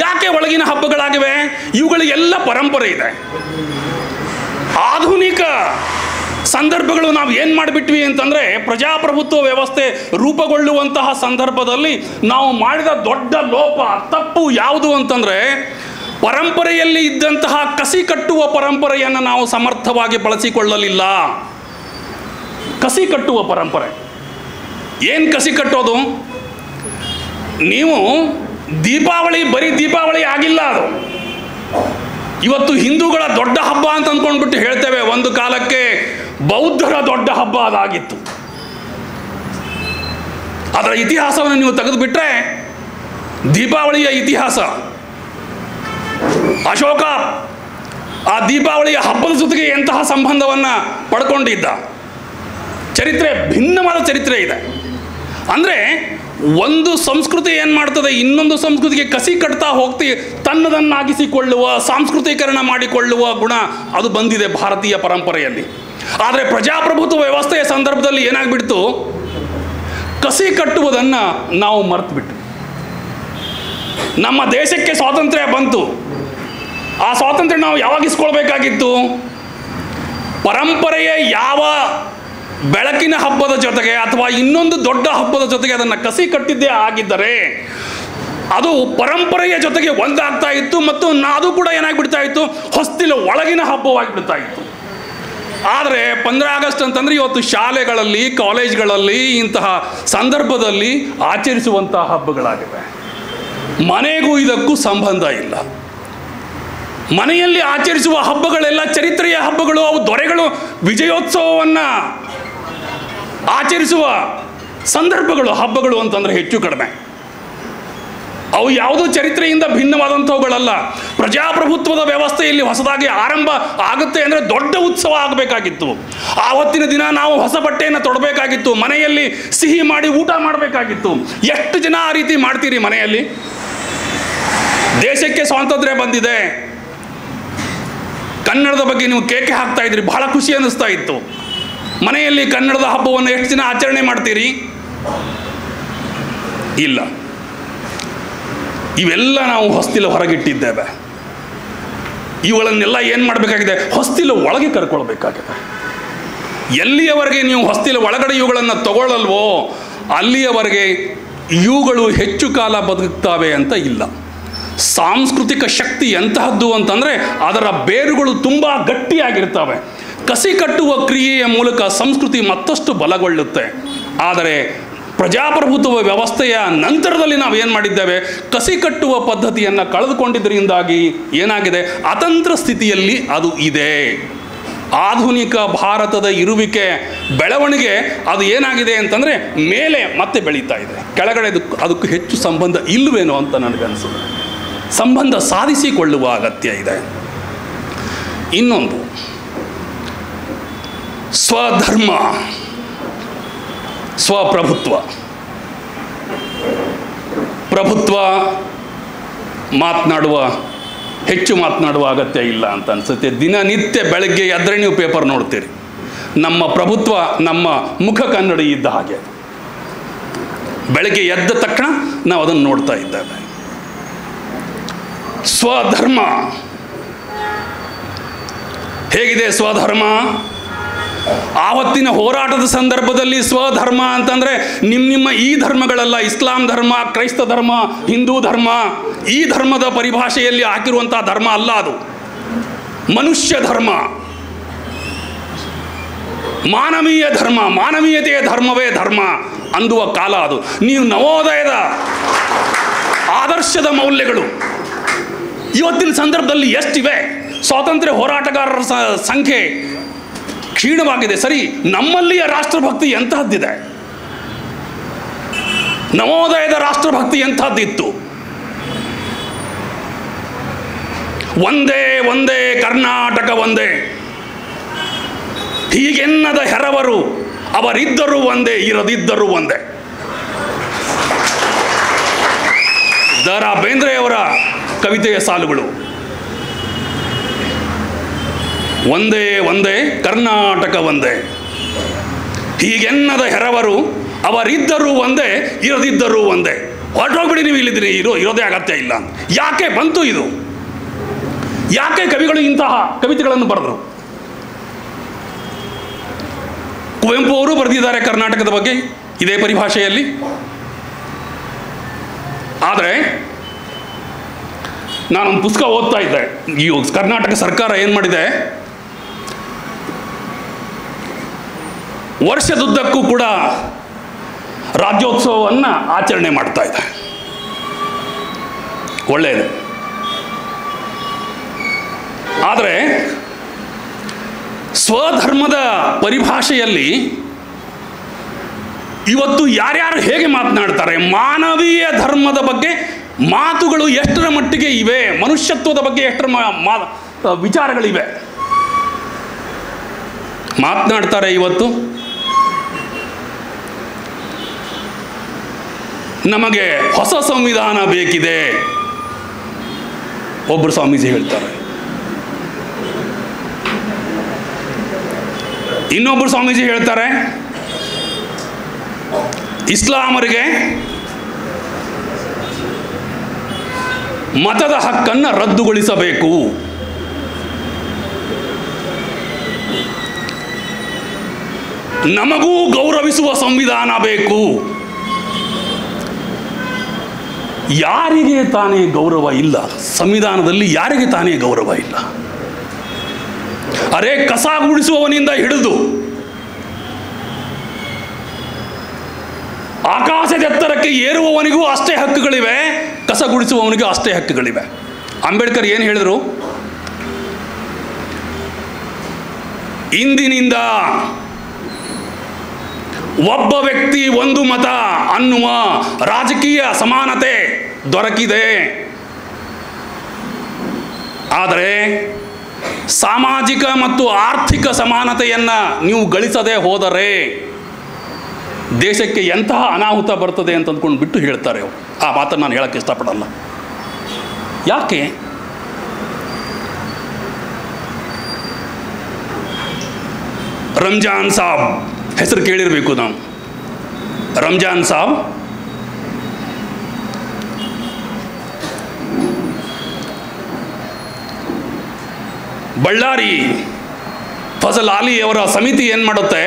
ಯಾಕೆ ಒಳಗಿನ ಹಬ್ಬಗಳಾಗಿವೆ? ಇವುಗಳಿಗೆಲ್ಲ ಪರಂಪರೆ ಇದೆ. ಆಧುನಿಕ ಸಂದರ್ಭಗಳು ನಾವು ಏನು ಮಾಡಿಬಿಟ್ವಿ ಅಂತಂದರೆ, ಪ್ರಜಾಪ್ರಭುತ್ವ ವ್ಯವಸ್ಥೆ ರೂಪುಗೊಳ್ಳುವಂತಹ ಸಂದರ್ಭದಲ್ಲಿ ನಾವು ಮಾಡಿದ ದೊಡ್ಡ ಲೋಪ, ತಪ್ಪು ಯಾವುದು ಅಂತಂದರೆ, ಪರಂಪರೆಯಲ್ಲಿ ಇದ್ದಂತಹ ಕಸಿ ಕಟ್ಟುವ ಪರಂಪರೆಯನ್ನು ನಾವು ಸಮರ್ಥವಾಗಿ ಬಳಸಿಕೊಳ್ಳಲಿಲ್ಲ. ಕಸಿ ಕಟ್ಟುವ ಪರಂಪರೆ ಏನು? ಕಸಿ ಕಟ್ಟೋದು, ನೀವು ದೀಪಾವಳಿ ಬರೀ ದೀಪಾವಳಿ ಆಗಿಲ್ಲ, ಅದು ಇವತ್ತು ಹಿಂದೂಗಳ ದೊಡ್ಡ ಹಬ್ಬ ಅಂತ ಅಂದ್ಕೊಂಡ್ಬಿಟ್ಟು ಹೇಳ್ತೇವೆ. ಒಂದು ಕಾಲಕ್ಕೆ ಬೌದ್ಧರ ದೊಡ್ಡ ಹಬ್ಬ ಅದಾಗಿತ್ತು. ಅದರ ಇತಿಹಾಸವನ್ನು ನೀವು ತೆಗೆದುಬಿಟ್ರೆ, ದೀಪಾವಳಿಯ ಇತಿಹಾಸ, ಅಶೋಕ ಆ ದೀಪಾವಳಿಯ ಹಬ್ಬದ ಜೊತೆಗೆ ಎಂತಹ ಸಂಬಂಧವನ್ನು ಪಡ್ಕೊಂಡಿದ್ದ, ಚರಿತ್ರೆ ಭಿನ್ನವಾದ ಚರಿತ್ರೆ ಇದೆ. ಅಂದರೆ ಒಂದು ಸಂಸ್ಕೃತಿ ಏನು ಮಾಡ್ತದೆ, ಇನ್ನೊಂದು ಸಂಸ್ಕೃತಿಗೆ ಕಸಿ ಕಟ್ತಾ ಹೋಗ್ತಿ ತನ್ನದನ್ನಾಗಿಸಿಕೊಳ್ಳುವ, ಸಾಂಸ್ಕೃತೀಕರಣ ಮಾಡಿಕೊಳ್ಳುವ ಗುಣ ಅದು ಬಂದಿದೆ ಭಾರತೀಯ ಪರಂಪರೆಯಲ್ಲಿ. ಆದರೆ ಪ್ರಜಾಪ್ರಭುತ್ವ ವ್ಯವಸ್ಥೆಯ ಸಂದರ್ಭದಲ್ಲಿ ಏನಾಗ್ಬಿಡ್ತು, ಕಸಿ ಕಟ್ಟುವುದನ್ನು ನಾವು ಮರೆತುಬಿಟ್ಟು. ನಮ್ಮ ದೇಶಕ್ಕೆ ಸ್ವಾತಂತ್ರ್ಯ ಬಂತು, ಆ ಸ್ವಾತಂತ್ರ್ಯ ನಾವು ಯಾವಾಗ ಇಸ್ಕೊಳ್ಬೇಕಾಗಿತ್ತು? ಪರಂಪರೆಯ ಯಾವ ಬೆಳಕಿನ ಹಬ್ಬದ ಜೊತೆಗೆ ಅಥವಾ ಇನ್ನೊಂದು ದೊಡ್ಡ ಹಬ್ಬದ ಜೊತೆಗೆ ಅದನ್ನು ಕಸಿ ಕಟ್ಟಿದ್ದೇ ಆಗಿದ್ದರೆ ಅದು ಪರಂಪರೆಯ ಜೊತೆಗೆ ಒಂದಾಗ್ತಾ ಇತ್ತು, ಮತ್ತು ಅದು ಕೂಡ ಏನಾಗ್ಬಿಡ್ತಾ ಇತ್ತು, ಹೊಸ್ತಿಲ ಒಳಗಿನ ಹಬ್ಬವಾಗಿಬಿಡ್ತಾ ಇತ್ತು. ಆದರೆ 15 ಆಗಸ್ಟ್ ಅಂತಂದರೆ ಇವತ್ತು ಶಾಲೆಗಳಲ್ಲಿ, ಕಾಲೇಜ್ಗಳಲ್ಲಿ ಇಂತಹ ಸಂದರ್ಭದಲ್ಲಿ ಆಚರಿಸುವಂತಹ ಹಬ್ಬಗಳಾಗಿವೆ. ಮನೆಗೂ ಇದಕ್ಕೂ ಸಂಬಂಧ ಇಲ್ಲ. ಮನೆಯಲ್ಲಿ ಆಚರಿಸುವ ಹಬ್ಬಗಳೆಲ್ಲ ಚರಿತ್ರೆಯ ಹಬ್ಬಗಳು. ಅವು ದೊರೆಗಳು ವಿಜಯೋತ್ಸವವನ್ನು ಆಚರಿಸುವ ಸಂದರ್ಭಗಳು, ಹಬ್ಬಗಳು ಅಂತಂದರೆ ಹೆಚ್ಚು ಕಡಿಮೆ. ಅವು ಯಾವುದೂ ಚರಿತ್ರೆಯಿಂದ ಭಿನ್ನವಾದಂಥವುಗಳಲ್ಲ. ಪ್ರಜಾಪ್ರಭುತ್ವದ ವ್ಯವಸ್ಥೆಯಲ್ಲಿ ಹೊಸದಾಗಿ ಆರಂಭ ಆಗುತ್ತೆ ಅಂದರೆ ದೊಡ್ಡ ಉತ್ಸವ ಆಗಬೇಕಾಗಿತ್ತು. ಆವತ್ತಿನ ದಿನ ನಾವು ಹೊಸ ಬಟ್ಟೆಯನ್ನು ತೊಡಬೇಕಾಗಿತ್ತು, ಮನೆಯಲ್ಲಿ ಸಿಹಿ ಮಾಡಿ ಊಟ ಮಾಡಬೇಕಾಗಿತ್ತು. ಎಷ್ಟು ಜನ ಆ ರೀತಿ ಮಾಡ್ತೀರಿ ಮನೆಯಲ್ಲಿ? ದೇಶಕ್ಕೆ ಸ್ವಾತಂತ್ರ್ಯ ಬಂದಿದೆ, ಕನ್ನಡದ ಬಗ್ಗೆ ನೀವು ಕೇಕೆ ಹಾಕ್ತಾ ಇದ್ರಿ, ಬಹಳ ಖುಷಿ ಅನ್ನಿಸ್ತಾ ಇತ್ತು. ಮನೆಯಲ್ಲಿ ಕನ್ನಡದ ಹಬ್ಬವನ್ನು ಎಷ್ಟು ದಿನ ಆಚರಣೆ ಮಾಡ್ತೀರಿ? ಇಲ್ಲ. ಇವೆಲ್ಲ ನಾವು ಹೊಸ್ತಿಲ ಹೊರಗಿಟ್ಟಿದ್ದೇವೆ. ಇವುಗಳನ್ನೆಲ್ಲ ಏನು ಮಾಡಬೇಕಾಗಿದೆ? ಹೊಸ್ತಿಲ ಒಳಗೆ ಕರ್ಕೊಳ್ಬೇಕಾಗಿದೆ. ಎಲ್ಲಿಯವರೆಗೆ ನೀವು ಹೊಸ್ತಿಲ ಒಳಗಡೆ ಇವುಗಳನ್ನು ತಗೊಳ್ಳಲ್ವೋ ಅಲ್ಲಿಯವರೆಗೆ ಇವುಗಳು ಹೆಚ್ಚು ಕಾಲ ಬದುಕ್ತವೆ ಅಂತ ಇಲ್ಲ. ಸಾಂಸ್ಕೃತಿಕ ಶಕ್ತಿ ಎಂತಹದ್ದು ಅಂತಂದರೆ ಅದರ ಬೇರುಗಳು ತುಂಬ ಗಟ್ಟಿಯಾಗಿರ್ತವೆ. ಕಸಿ ಕಟ್ಟುವ ಕ್ರಿಯೆಯ ಮೂಲಕ ಸಂಸ್ಕೃತಿ ಮತ್ತಷ್ಟು ಬಲಗೊಳ್ಳುತ್ತೆ. ಆದರೆ ಪ್ರಜಾಪ್ರಭುತ್ವ ವ್ಯವಸ್ಥೆಯ ನಂತರದಲ್ಲಿ ನಾವು ಏನು ಮಾಡಿದ್ದೇವೆ, ಕಸಿ ಕಟ್ಟುವ ಪದ್ಧತಿಯನ್ನು ಕಳೆದುಕೊಂಡಿದ್ದರಿಂದಾಗಿ ಏನಾಗಿದೆ, ಅತಂತ್ರ ಸ್ಥಿತಿಯಲ್ಲಿ ಅದು ಇದೆ. ಆಧುನಿಕ ಭಾರತದ ಇರುವಿಕೆ, ಬೆಳವಣಿಗೆ ಅದು ಏನಾಗಿದೆ ಅಂತಂದರೆ ಮೇಲೆ ಮತ್ತೆ ಬೆಳೀತಾ ಇದೆ, ಕೆಳಗಡೆ ಅದಕ್ಕೂ ಹೆಚ್ಚು ಸಂಬಂಧ ಇಲ್ಲವೇನೋ ಅಂತ ನನಗನ್ನಿಸುತ್ತೆ. ಸಂಬಂಧ ಸಾಧಿಸಿಕೊಳ್ಳುವ ಅಗತ್ಯ ಇದೆ. ಇನ್ನೊಂದು, ಸ್ವಧರ್ಮ, ಸ್ವಪ್ರಭುತ್ವ. ಪ್ರಭುತ್ವ ಹೆಚ್ಚು ಮಾತನಾಡುವ ಅಗತ್ಯ ಇಲ್ಲ ಅಂತ ಅನಿಸುತ್ತೆ. ದಿನನಿತ್ಯ ಬೆಳಗ್ಗೆ ಎದ್ದರೆ ನೀವು ಪೇಪರ್ ನೋಡ್ತೀರಿ, ನಮ್ಮ ಪ್ರಭುತ್ವ ನಮ್ಮ ಮುಖ ಕನ್ನಡಿ ಇದ್ದ ಹಾಗೆ. ಬೆಳಗ್ಗೆ ಎದ್ದ ತಕ್ಷಣ ನಾವು ಅದನ್ನು ನೋಡ್ತಾ ಇದ್ದೇವೆ. ಸ್ವಧರ್ಮ ಹೇಗಿದೆ? ಸ್ವಧರ್ಮ ಆವತ್ತಿನ ಹೋರಾಟದ ಸಂದರ್ಭದಲ್ಲಿ ಸ್ವಧರ್ಮ ಅಂತಂದರೆ ನಿಮ್ಮ ಈ ಧರ್ಮಗಳೆಲ್ಲ, ಇಸ್ಲಾಂ ಧರ್ಮ, ಕ್ರೈಸ್ತ ಧರ್ಮ, ಹಿಂದೂ ಧರ್ಮ, ಈ ಧರ್ಮದ ಪರಿಭಾಷೆಯಲ್ಲಿ ಹಾಕಿರುವಂಥ ಧರ್ಮ ಅಲ್ಲ. ಅದು ಮನುಷ್ಯ ಧರ್ಮ, ಮಾನವೀಯ ಧರ್ಮ, ಮಾನವೀಯತೆಯ ಧರ್ಮವೇ ಧರ್ಮ ಅಂದುವ ಕಾಲ ಅದು. ನೀವು ನವೋದಯದ ಆದರ್ಶದ ಮೌಲ್ಯಗಳು ಇವತ್ತಿನ ಸಂದರ್ಭದಲ್ಲಿ ಎಷ್ಟಿವೆ? ಸ್ವಾತಂತ್ರ್ಯ ಹೋರಾಟಗಾರರ ಸಂಖ್ಯೆ ಕ್ಷೀಣವಾಗಿದೆ. ಸರಿ, ನಮ್ಮಲ್ಲಿಯ ರಾಷ್ಟ್ರಭಕ್ತಿ ಎಂತಹದ್ದಿದೆ? ನವೋದಯದ ರಾಷ್ಟ್ರಭಕ್ತಿ ಎಂಥದ್ದಿತ್ತು? ಒಂದೇ ಒಂದೇ ಕರ್ನಾಟಕ ಒಂದೇ, ಹೀಗೆನ್ನದ ಹೆರವರು ಅವರಿದ್ದರೂ ಒಂದೇ, ಇರದಿದ್ದರೂ ಒಂದೇ. ದ ರಾ ಬೇಂದ್ರೆಯವರ ಕವಿತೆಯ ಸಾಲುಗಳು. ಒಂದೇ ಒಂದೇ ಕರ್ನಾಟಕ ಒಂದೇ, ಹೀಗೆನ್ನದ ಹೆರವರು ಅವರಿದ್ದರೂ ಒಂದೇ ಇರದಿದ್ದರೂ ಒಂದೇ. ಹೊರಟೋಗ್ಬಿಡಿ ನೀವು ಇಲ್ಲಿದ್ದೀರಿ, ಇರೋದೇ ಅಗತ್ಯ ಇಲ್ಲ. ಯಾಕೆ ಬಂತು ಇದು? ಯಾಕೆ ಕವಿಗಳು ಇಂತಹ ಕವಿತೆಗಳನ್ನು ಬರೆದರು? ಕುವೆಂಪು ಅವರು ಬರೆದಿದ್ದಾರೆ ಕರ್ನಾಟಕದ ಬಗ್ಗೆ ಇದೇ ಪರಿಭಾಷೆಯಲ್ಲಿ. ಆದರೆ ನಾನೊಂದು ಪುಸ್ತಕ ಓದ್ತಾ ಇದ್ದೆ. ಈ ಕರ್ನಾಟಕ ಸರ್ಕಾರ ಏನು ಮಾಡಿದೆ, ವರ್ಷದುದ್ದಕ್ಕೂ ಕೂಡ ರಾಜ್ಯೋತ್ಸವವನ್ನು ಆಚರಣೆ ಮಾಡ್ತಾ ಇದೆ. ಒಳ್ಳೆಯದು. ಆದರೆ ಸ್ವಧರ್ಮದ ಪರಿಭಾಷೆಯಲ್ಲಿ ಇವತ್ತು ಯಾರ್ಯಾರು ಹೇಗೆ ಮಾತನಾಡ್ತಾರೆ, ಮಾನವೀಯ ಧರ್ಮದ ಬಗ್ಗೆ ಮಾತುಗಳು ಎಷ್ಟರ ಮಟ್ಟಿಗೆ ಇವೆ, ಮನುಷ್ಯತ್ವದ ಬಗ್ಗೆ ಎಷ್ಟರ ವಿಚಾರಗಳಿವೆ ಮಾತನಾಡ್ತಾರೆ. ಇವತ್ತು ನಮಗೆ ಹೊಸ ಸಂವಿಧಾನ ಬೇಕಿದೆ ಒಬ್ಬರು ಸ್ವಾಮೀಜಿ ಹೇಳ್ತಾರೆ, ಇನ್ನೊಬ್ಬರು ಸ್ವಾಮೀಜಿ ಹೇಳ್ತಾರೆ ಇಸ್ಲಾಮರಿಗೆ ಮತದ ಹಕ್ಕನ್ನು ರದ್ದುಗೊಳಿಸಬೇಕು. ನಮಗೂ ಗೌರವಿಸುವ ಸಂವಿಧಾನ ಬೇಕು. ಯಾರಿಗೆ ತಾನೇ ಗೌರವ ಇಲ್ಲ? ಸಂವಿಧಾನದಲ್ಲಿ ಯಾರಿಗೆ ತಾನೇ ಗೌರವ ಇಲ್ಲ? ಅರೆ, ಕಸ ಗುಡಿಸುವವನಿಂದ ಹಿಡಿದು ಆಕಾಶದ ಎತ್ತರಕ್ಕೆ ಏರುವವನಿಗೂ ಅಷ್ಟೇ ಹಕ್ಕುಗಳಿವೆ, ಕಸ ಗುಡಿಸುವವನಿಗೂ ಅಷ್ಟೇ ಹಕ್ಕುಗಳಿವೆ. ಅಂಬೇಡ್ಕರ್ ಏನು ಹೇಳಿದರು? ಇಂದಿನಿಂದ ಒಬ್ಬ ವ್ಯಕ್ತಿ ಒಂದು ಮತ ಅನ್ನುವ ರಾಜಕೀಯ ಸಮಾನತೆ ದೊರಕಿದೆ. ಆದರೆ ಸಾಮಾಜಿಕ ಮತ್ತು ಆರ್ಥಿಕ ಸಮಾನತೆಯನ್ನು ನೀವು ಗಳಿಸದೆ ಹೋದರೆ ದೇಶಕ್ಕೆ ಎಂತಹ ಅನಾಹುತ ಬರ್ತದೆ ಅಂತ ಅಂದ್ಕೊಂಡು ಬಿಟ್ಟು ಹೇಳ್ತಾರೆ ಅವರು. ಆ ಮಾತನ್ನು ನಾನು ಹೇಳೋಕ್ಕೆ ಇಷ್ಟಪಡಲ್ಲ. ಯಾಕೆ? ರಂಜಾನ್ ಸಾಬ್ ಹೆಸರು ಕೇಳಿರಬೇಕು ನಾವು. ರಂಜಾನ್ ಸಾಬ್ ಬಳ್ಳಾರಿ ಫಜಲ್ ಆಲಿ ಅವರ ಸಮಿತಿ ಏನು ಮಾಡುತ್ತೆ,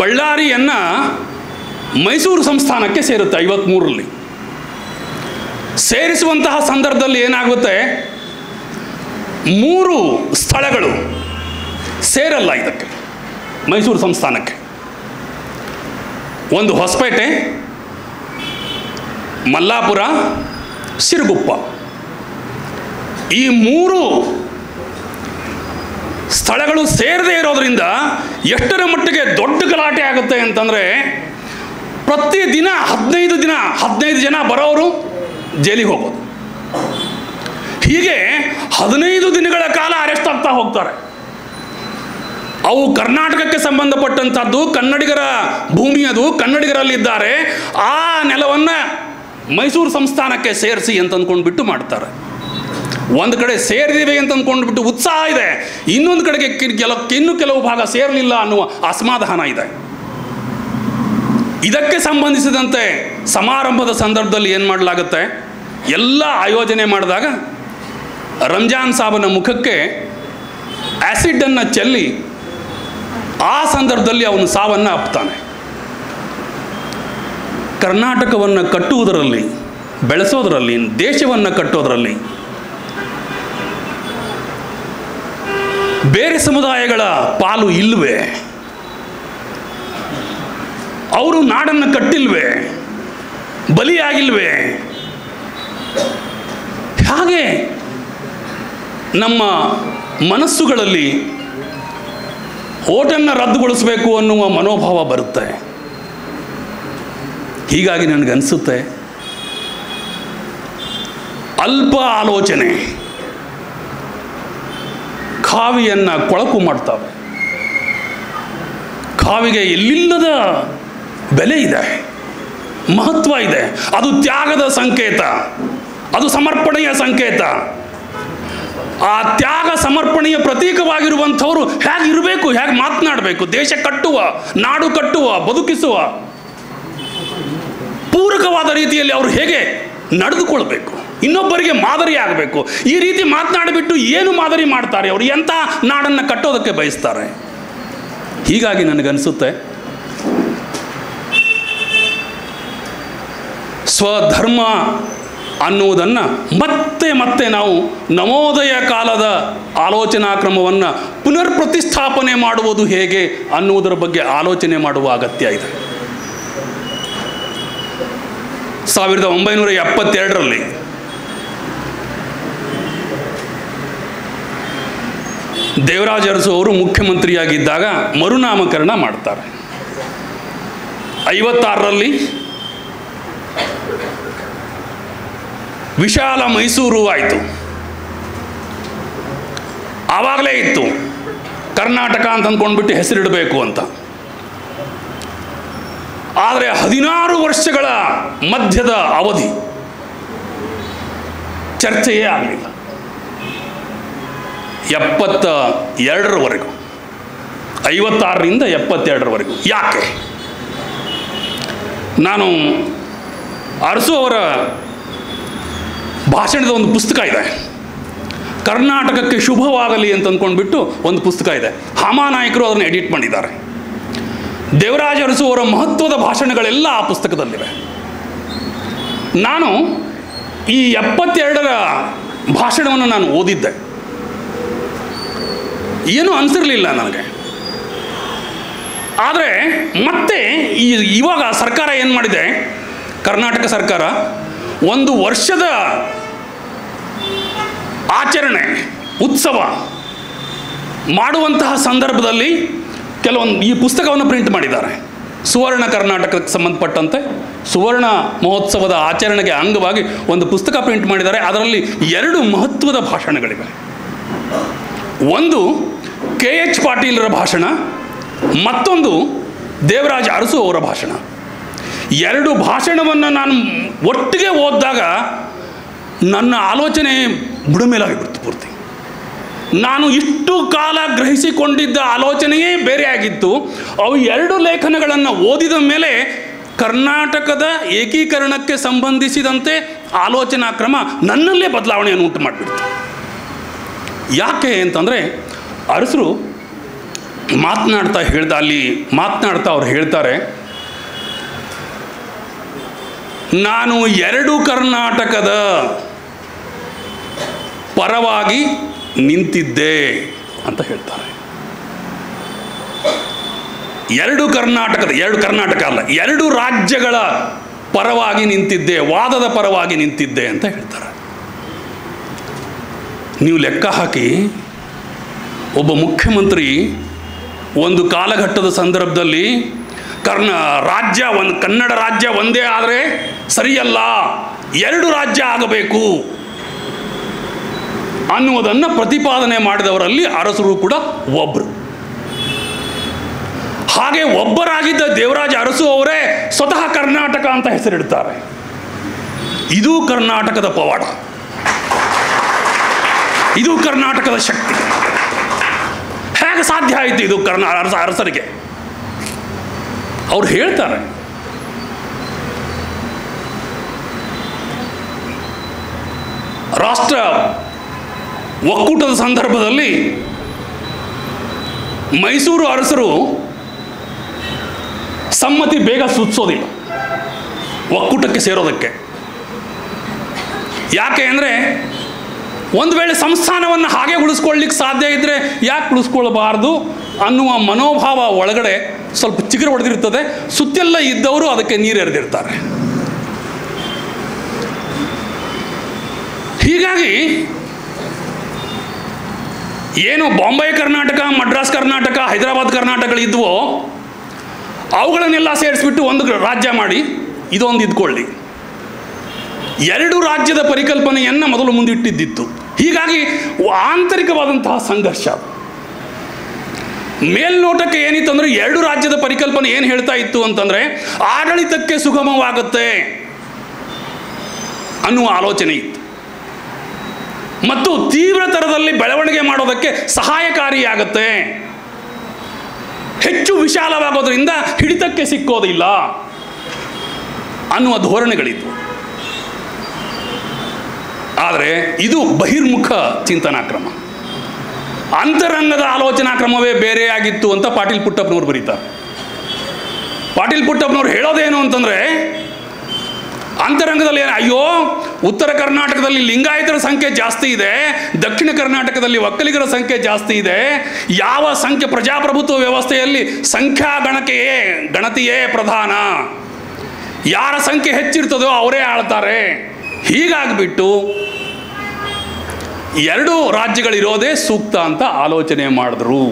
ಬಳ್ಳಾರಿಯನ್ನು ಮೈಸೂರು ಸಂಸ್ಥಾನಕ್ಕೆ ಸೇರುತ್ತೆ 53ರಲ್ಲಿ. ಸೇರಿಸುವಂತಹ ಸಂದರ್ಭದಲ್ಲಿ ಏನಾಗುತ್ತೆ, 3 ಸ್ಥಳಗಳು ಸೇರಲ್ಲ ಇದಕ್ಕೆ, ಮೈಸೂರು ಸಂಸ್ಥಾನಕ್ಕೆ. ಒಂದು ಹೊಸಪೇಟೆ, ಮಲ್ಲಾಪುರ, ಸಿರುಗುಪ್ಪ. ಈ 3 ಸ್ಥಳಗಳು ಸೇರದೇ ಇರೋದ್ರಿಂದ ಎಷ್ಟರ ಮಟ್ಟಿಗೆ ದೊಡ್ಡ ಗಲಾಟೆ ಆಗುತ್ತೆ ಅಂತಂದರೆ, ಪ್ರತಿದಿನ 15 ಜನ ಬರೋರು ಜೈಲಿಗೆ ಹೋಗೋದು. ಹೀಗೆ 15 ದಿನಗಳ ಕಾಲ ಅರೆಸ್ಟ್ ಆಗ್ತಾ ಹೋಗ್ತಾರೆ. ಅವು ಕರ್ನಾಟಕಕ್ಕೆ ಸಂಬಂಧಪಟ್ಟಂಥದ್ದು, ಕನ್ನಡಿಗರ ಭೂಮಿ, ಅದು ಕನ್ನಡಿಗರಲ್ಲಿದ್ದಾರೆ. ಆ ನೆಲವನ್ನು ಮೈಸೂರು ಸಂಸ್ಥಾನಕ್ಕೆ ಸೇರಿಸಿ ಅಂತ ಅಂದ್ಕೊಂಡು ಮಾಡ್ತಾರೆ. ಒಂದು ಕಡೆ ಸೇರಿದಿವೆ ಅಂತ ಅಂದ್ಕೊಂಡ್ಬಿಟ್ಟು ಉತ್ಸಾಹ ಇದೆ, ಇನ್ನೊಂದು ಕಡೆಗೆ ಇನ್ನೂ ಕೆಲವು ಭಾಗ ಸೇರಲಿಲ್ಲ ಅನ್ನುವ ಅಸಮಾಧಾನ ಇದೆ. ಇದಕ್ಕೆ ಸಂಬಂಧಿಸಿದಂತೆ ಸಮಾರಂಭದ ಸಂದರ್ಭದಲ್ಲಿ ಏನು ಮಾಡಲಾಗುತ್ತೆ, ಎಲ್ಲ ಆಯೋಜನೆ ಮಾಡಿದಾಗ ರಂಜಾನ್ ಸಾಬನ ಮುಖಕ್ಕೆ ಆ್ಯಸಿಡನ್ನು ಚೆಲ್ಲಿ ಆ ಸಂದರ್ಭದಲ್ಲಿ ಅವನು ಸಾವನ್ನು ಅಪ್ತಾನೆ. ಕರ್ನಾಟಕವನ್ನು ಕಟ್ಟುವುದರಲ್ಲಿ, ಬೆಳೆಸೋದರಲ್ಲಿ, ದೇಶವನ್ನು ಕಟ್ಟೋದರಲ್ಲಿ ಬೇರೆ ಸಮುದಾಯಗಳ ಪಾಲು ಇಲ್ವೇ? ಅವರು ನಾಡನ್ನು ಕಟ್ಟಿಲ್ವೇ? ಬಲಿಯಾಗಿಲ್ವೇ? ಹಾಗೆ ನಮ್ಮ ಮನಸ್ಸುಗಳಲ್ಲಿ ಓಟನ್ನು ರದ್ದುಗೊಳಿಸಬೇಕು ಅನ್ನುವ ಮನೋಭಾವ ಬರುತ್ತೆ. ಹೀಗಾಗಿ ನನಗನ್ಸುತ್ತೆ, ಅಲ್ಪ ಆಲೋಚನೆ ಕಾವಿಯನ್ನು ಕೊಳಕು ಮಾಡ್ತಾವೆ. ಕಾವಿಗೆ ಎಲ್ಲಿಲ್ಲದ ಬೆಲೆ ಇದೆ. ಮಹತ್ವ ಇದೆ. ಅದು ತ್ಯಾಗದ ಸಂಕೇತ, ಅದು ಸಮರ್ಪಣೆಯ ಸಂಕೇತ. ಆ ತ್ಯಾಗ ಸಮರ್ಪಣೆಯ ಪ್ರತೀಕವಾಗಿರುವಂಥವರು ಹೇಗಿರಬೇಕು, ಹೇಗೆ ಮಾತನಾಡಬೇಕು, ದೇಶ ಕಟ್ಟುವ, ನಾಡು ಕಟ್ಟುವ, ಬದುಕಿಸುವ ಪೂರಕವಾದ ರೀತಿಯಲ್ಲಿ ಅವರು ಹೇಗೆ ನಡೆದುಕೊಳ್ಬೇಕು, ಇನ್ನೊಬ್ಬರಿಗೆ ಮಾದರಿ ಆಗಬೇಕು. ಈ ರೀತಿ ಮಾತನಾಡಿಬಿಟ್ಟು ಏನು ಮಾದರಿ ಮಾಡ್ತಾರೆ ಅವರು? ಎಂಥ ನಾಡನ್ನು ಕಟ್ಟೋದಕ್ಕೆ ಬಯಸ್ತಾರೆ? ಹೀಗಾಗಿ ನನಗನ್ನಿಸುತ್ತೆ ಸ್ವಧರ್ಮ ಅನ್ನುವುದನ್ನು ಮತ್ತೆ ಮತ್ತೆ ನಾವು ನವೋದಯ ಕಾಲದ ಆಲೋಚನಾ ಕ್ರಮವನ್ನು ಪುನರ್ ಪ್ರತಿಷ್ಠಾಪನೆ ಮಾಡುವುದು ಹೇಗೆ ಅನ್ನುವುದರ ಬಗ್ಗೆ ಆಲೋಚನೆ ಮಾಡುವ ಅಗತ್ಯ ಇದೆ. 1972ರಲ್ಲಿ ದೇವರಾಜ ಅರಸು ಅವರು ಮುಖ್ಯಮಂತ್ರಿಯಾಗಿದ್ದಾಗ ಮರುನಾಮಕರಣ ಮಾಡ್ತಾರೆ. 56ರಲ್ಲಿ ವಿಶಾಲ ಮೈಸೂರು ಆಯಿತು. ಆವಾಗಲೇ ಇತ್ತು ಕರ್ನಾಟಕ ಅಂತ ಅಂದ್ಕೊಂಡ್ಬಿಟ್ಟು ಹೆಸರಿಡಬೇಕು ಅಂತ. ಆದರೆ 16 ವರ್ಷಗಳ ಮಧ್ಯದ ಅವಧಿ ಚರ್ಚೆಯೇ ಆಗಲಿಲ್ಲ. 72ರವರೆಗೂ, 56ರಿಂದ 72ರವರೆಗೂ. ಯಾಕೆ? ನಾನು ಅರಸು ಅವರ ಭಾಷಣದ ಒಂದು ಪುಸ್ತಕ ಇದೆ, ಕರ್ನಾಟಕಕ್ಕೆ ಶುಭವಾಗಲಿ ಅಂತ ಅಂದ್ಕೊಂಡ್ಬಿಟ್ಟು ಒಂದು ಪುಸ್ತಕ ಇದೆ. ಹಾಮಾನಾಯಕರು ಅದನ್ನು ಎಡಿಟ್ ಮಾಡಿದ್ದಾರೆ. ದೇವರಾಜ ಅರಸು ಅವರ ಮಹತ್ವದ ಭಾಷಣಗಳೆಲ್ಲ ಆ ಪುಸ್ತಕದಲ್ಲಿವೆ. ನಾನು ಈ 72ರ ಭಾಷಣವನ್ನು ನಾನು ಓದಿದ್ದೆ. ಏನೂ ಅನಿಸಿರಲಿಲ್ಲ ನನಗೆ. ಆದರೆ ಮತ್ತೆ ಇವಾಗ ಸರ್ಕಾರ ಏನು ಮಾಡಿದೆ, ಕರ್ನಾಟಕ ಸರ್ಕಾರ ಒಂದು ವರ್ಷದ ಆಚರಣೆ, ಉತ್ಸವ ಮಾಡುವಂತಹ ಸಂದರ್ಭದಲ್ಲಿ ಕೆಲವೊಂದು ಈ ಪುಸ್ತಕವನ್ನು ಪ್ರಿಂಟ್ ಮಾಡಿದ್ದಾರೆ. ಸುವರ್ಣ ಕರ್ನಾಟಕಕ್ಕೆ ಸಂಬಂಧಪಟ್ಟಂತೆ ಸುವರ್ಣ ಮಹೋತ್ಸವದ ಆಚರಣೆಗೆ ಅಂಗವಾಗಿ ಒಂದು ಪುಸ್ತಕ ಪ್ರಿಂಟ್ ಮಾಡಿದ್ದಾರೆ. ಅದರಲ್ಲಿ 2 ಮಹತ್ವದ ಭಾಷಣಗಳಿವೆ. ಒಂದು KH ಪಾಟೀಲರ ಭಾಷಣ, ಮತ್ತೊಂದು ದೇವರಾಜ ಅರಸು ಅವರ ಭಾಷಣ. 2 ಭಾಷಣವನ್ನು ನಾನು ಒಟ್ಟಿಗೆ ಓದಿದಾಗ ನನ್ನ ಆಲೋಚನೆ ಬುಡಮೇಲಾಗಿಬಿಡ್ತು ಪೂರ್ತಿ. ನಾನು ಇಷ್ಟು ಕಾಲ ಗ್ರಹಿಸಿಕೊಂಡಿದ್ದ ಆಲೋಚನೆಯೇ ಬೇರೆ ಆಗಿತ್ತು. ಅವು 2 ಲೇಖನಗಳನ್ನು ಓದಿದ ಮೇಲೆ ಕರ್ನಾಟಕದ ಏಕೀಕರಣಕ್ಕೆ ಸಂಬಂಧಿಸಿದಂತೆ ಆಲೋಚನಾ ಕ್ರಮ ನನ್ನಲ್ಲೇ ಬದಲಾವಣೆಯನ್ನು ಉಂಟು ಮಾಡಿಬಿಡ್ತು. ಯಾಕೆ ಅಂತಂದರೆ, ಅರಸರು ಮಾತನಾಡ್ತಾ ಅವ್ರು ಹೇಳ್ತಾರೆ, ನಾನು 2 ಕರ್ನಾಟಕದ ಪರವಾಗಿ ನಿಂತಿದ್ದೆ ಅಂತ ಹೇಳ್ತಾರೆ. 2 ಕರ್ನಾಟಕ ಅಲ್ಲ, 2 ರಾಜ್ಯಗಳ ಪರವಾಗಿ ನಿಂತಿದ್ದೆ, ವಾದದ ಪರವಾಗಿ ನಿಂತಿದ್ದೆ ಅಂತ ಹೇಳ್ತಾರೆ. ನೀವು ಲೆಕ್ಕ ಹಾಕಿ, ಒಬ್ಬ ಮುಖ್ಯಮಂತ್ರಿ ಒಂದು ಕಾಲಘಟ್ಟದ ಸಂದರ್ಭದಲ್ಲಿ ಕನ್ನಡ ರಾಜ್ಯ ಒಂದೇ ಆದರೆ ಸರಿಯಲ್ಲ, 2 ರಾಜ್ಯ ಆಗಬೇಕು ಅನ್ನುವುದನ್ನು ಪ್ರತಿಪಾದನೆ ಮಾಡಿದವರಲ್ಲಿ ಅರಸರು ಕೂಡ ಒಬ್ಬರು. ಹಾಗೆ ಒಬ್ಬರಾಗಿದ್ದ ದೇವರಾಜ ಅರಸು ಅವರೇ ಸ್ವತಃ ಕರ್ನಾಟಕ ಅಂತ ಹೆಸರಿಡ್ತಾರೆ. ಇದು ಕರ್ನಾಟಕದ ಪವಾಡ, ಇದು ಕರ್ನಾಟಕದ ಶಕ್ತಿ. ಹೇಗೆ ಸಾಧ್ಯ ಆಯಿತು ಇದು ಅರಸರಿಗೆ? ಅವ್ರು ಹೇಳ್ತಾರೆ, ರಾಷ್ಟ್ರ ಒಕ್ಕೂಟದ ಸಂದರ್ಭದಲ್ಲಿ ಮೈಸೂರು ಅರಸರು ಸಮ್ಮತಿ ಬೇಗ ಸೂಚಿಸೋದಿಲ್ಲ ಒಕ್ಕೂಟಕ್ಕೆ ಸೇರೋದಕ್ಕೆ. ಯಾಕೆ ಅಂದರೆ, ಒಂದು ವೇಳೆ ಸಂಸ್ಥಾನವನ್ನು ಹಾಗೆ ಉಳಿಸ್ಕೊಳ್ಳಿಕ್ಕೆ ಸಾಧ್ಯ ಇದ್ದರೆ ಯಾಕೆ ಉಳಿಸ್ಕೊಳ್ಬಾರ್ದು ಅನ್ನುವ ಮನೋಭಾವ ಒಳಗಡೆ ಸ್ವಲ್ಪ ಚಿಗುರು ಹೊಡೆದಿರ್ತದೆ. ಸುತ್ತೆಲ್ಲ ಇದ್ದವರು ಅದಕ್ಕೆ ನೀರೆರೆದಿರ್ತಾರೆ. ಹೀಗಾಗಿ ಏನು ಬಾಂಬೆ ಕರ್ನಾಟಕ, ಮಡ್ರಾಸ್ ಕರ್ನಾಟಕ, ಹೈದರಾಬಾದ್ ಕರ್ನಾಟಕಗಳಿದ್ವೋ ಅವುಗಳನ್ನೆಲ್ಲ ಸೇರಿಸ್ಬಿಟ್ಟು ಒಂದು ರಾಜ್ಯ ಮಾಡಿ ಇದೊಂದು ಇದ್ಕೊಳ್ಳಿ. 2 ರಾಜ್ಯದ ಪರಿಕಲ್ಪನೆಯನ್ನು ಮೊದಲು ಮುಂದಿಟ್ಟಿದ್ದಿತ್ತು. ಹೀಗಾಗಿ ಆಂತರಿಕವಾದಂತಹ ಸಂಘರ್ಷ. ಮೇಲ್ನೋಟಕ್ಕೆ ಏನಿತ್ತು ಅಂದರೆ ಎರಡು ರಾಜ್ಯದ ಪರಿಕಲ್ಪನೆ ಏನು ಹೇಳ್ತಾ ಇತ್ತು ಅಂತಂದರೆ ಆಡಳಿತಕ್ಕೆ ಸುಗಮವಾಗುತ್ತೆ ಅನ್ನುವ ಆಲೋಚನೆ ಇತ್ತು ಮತ್ತು ತೀವ್ರತರದಲ್ಲಿ ಬೆಳವಣಿಗೆ ಮಾಡೋದಕ್ಕೆ ಸಹಾಯಕಾರಿಯಾಗುತ್ತೆ, ಹೆಚ್ಚು ವಿಶಾಲವಾಗೋದ್ರಿಂದ ಹಿಡಿತಕ್ಕೆ ಸಿಕ್ಕೋದಿಲ್ಲ ಅನ್ನುವ ಧೋರಣೆಗಳಿದ್ವು. ಆದರೆ ಇದು ಬಹಿರ್ಮುಖ ಚಿಂತನಾ ಕ್ರಮ. ಅಂತರಂಗದ ಆಲೋಚನಾ ಕ್ರಮವೇ ಬೇರೆಯಾಗಿತ್ತು ಅಂತ ಪಾಟೀಲ್ ಪುಟ್ಟಪ್ಪನವರು ಬರೀತಾರೆ. ಪಾಟೀಲ್ ಪುಟ್ಟಪ್ಪನವರು ಹೇಳೋದೇನು ಅಂತಂದರೆ, ಅಂತರಂಗದಲ್ಲಿ ಅಯ್ಯೋ ಉತ್ತರ ಕರ್ನಾಟಕದಲ್ಲಿ ಲಿಂಗಾಯತರ ಸಂಖ್ಯೆ ಜಾಸ್ತಿ ಇದೆ, ದಕ್ಷಿಣ ಕರ್ನಾಟಕದಲ್ಲಿ ಒಕ್ಕಲಿಗರ ಸಂಖ್ಯೆ ಜಾಸ್ತಿ ಇದೆ, ಯಾವ ಸಂಖ್ಯೆ ಪ್ರಜಾಪ್ರಭುತ್ವ ವ್ಯವಸ್ಥೆಯಲ್ಲಿ ಗಣತಿಯೇ ಪ್ರಧಾನ, ಯಾರ ಸಂಖ್ಯೆ ಹೆಚ್ಚಿರ್ತದೋ ಅವರೇ ಆಳ್ತಾರೆ, ಹೀಗಾಗಿಬಿಟ್ಟು ಎರಡು ರಾಜ್ಯಗಳಿರೋದೇ ಸೂಕ್ತ ಅಂತ ಆಲೋಚನೆ ಮಾಡಿದ್ರು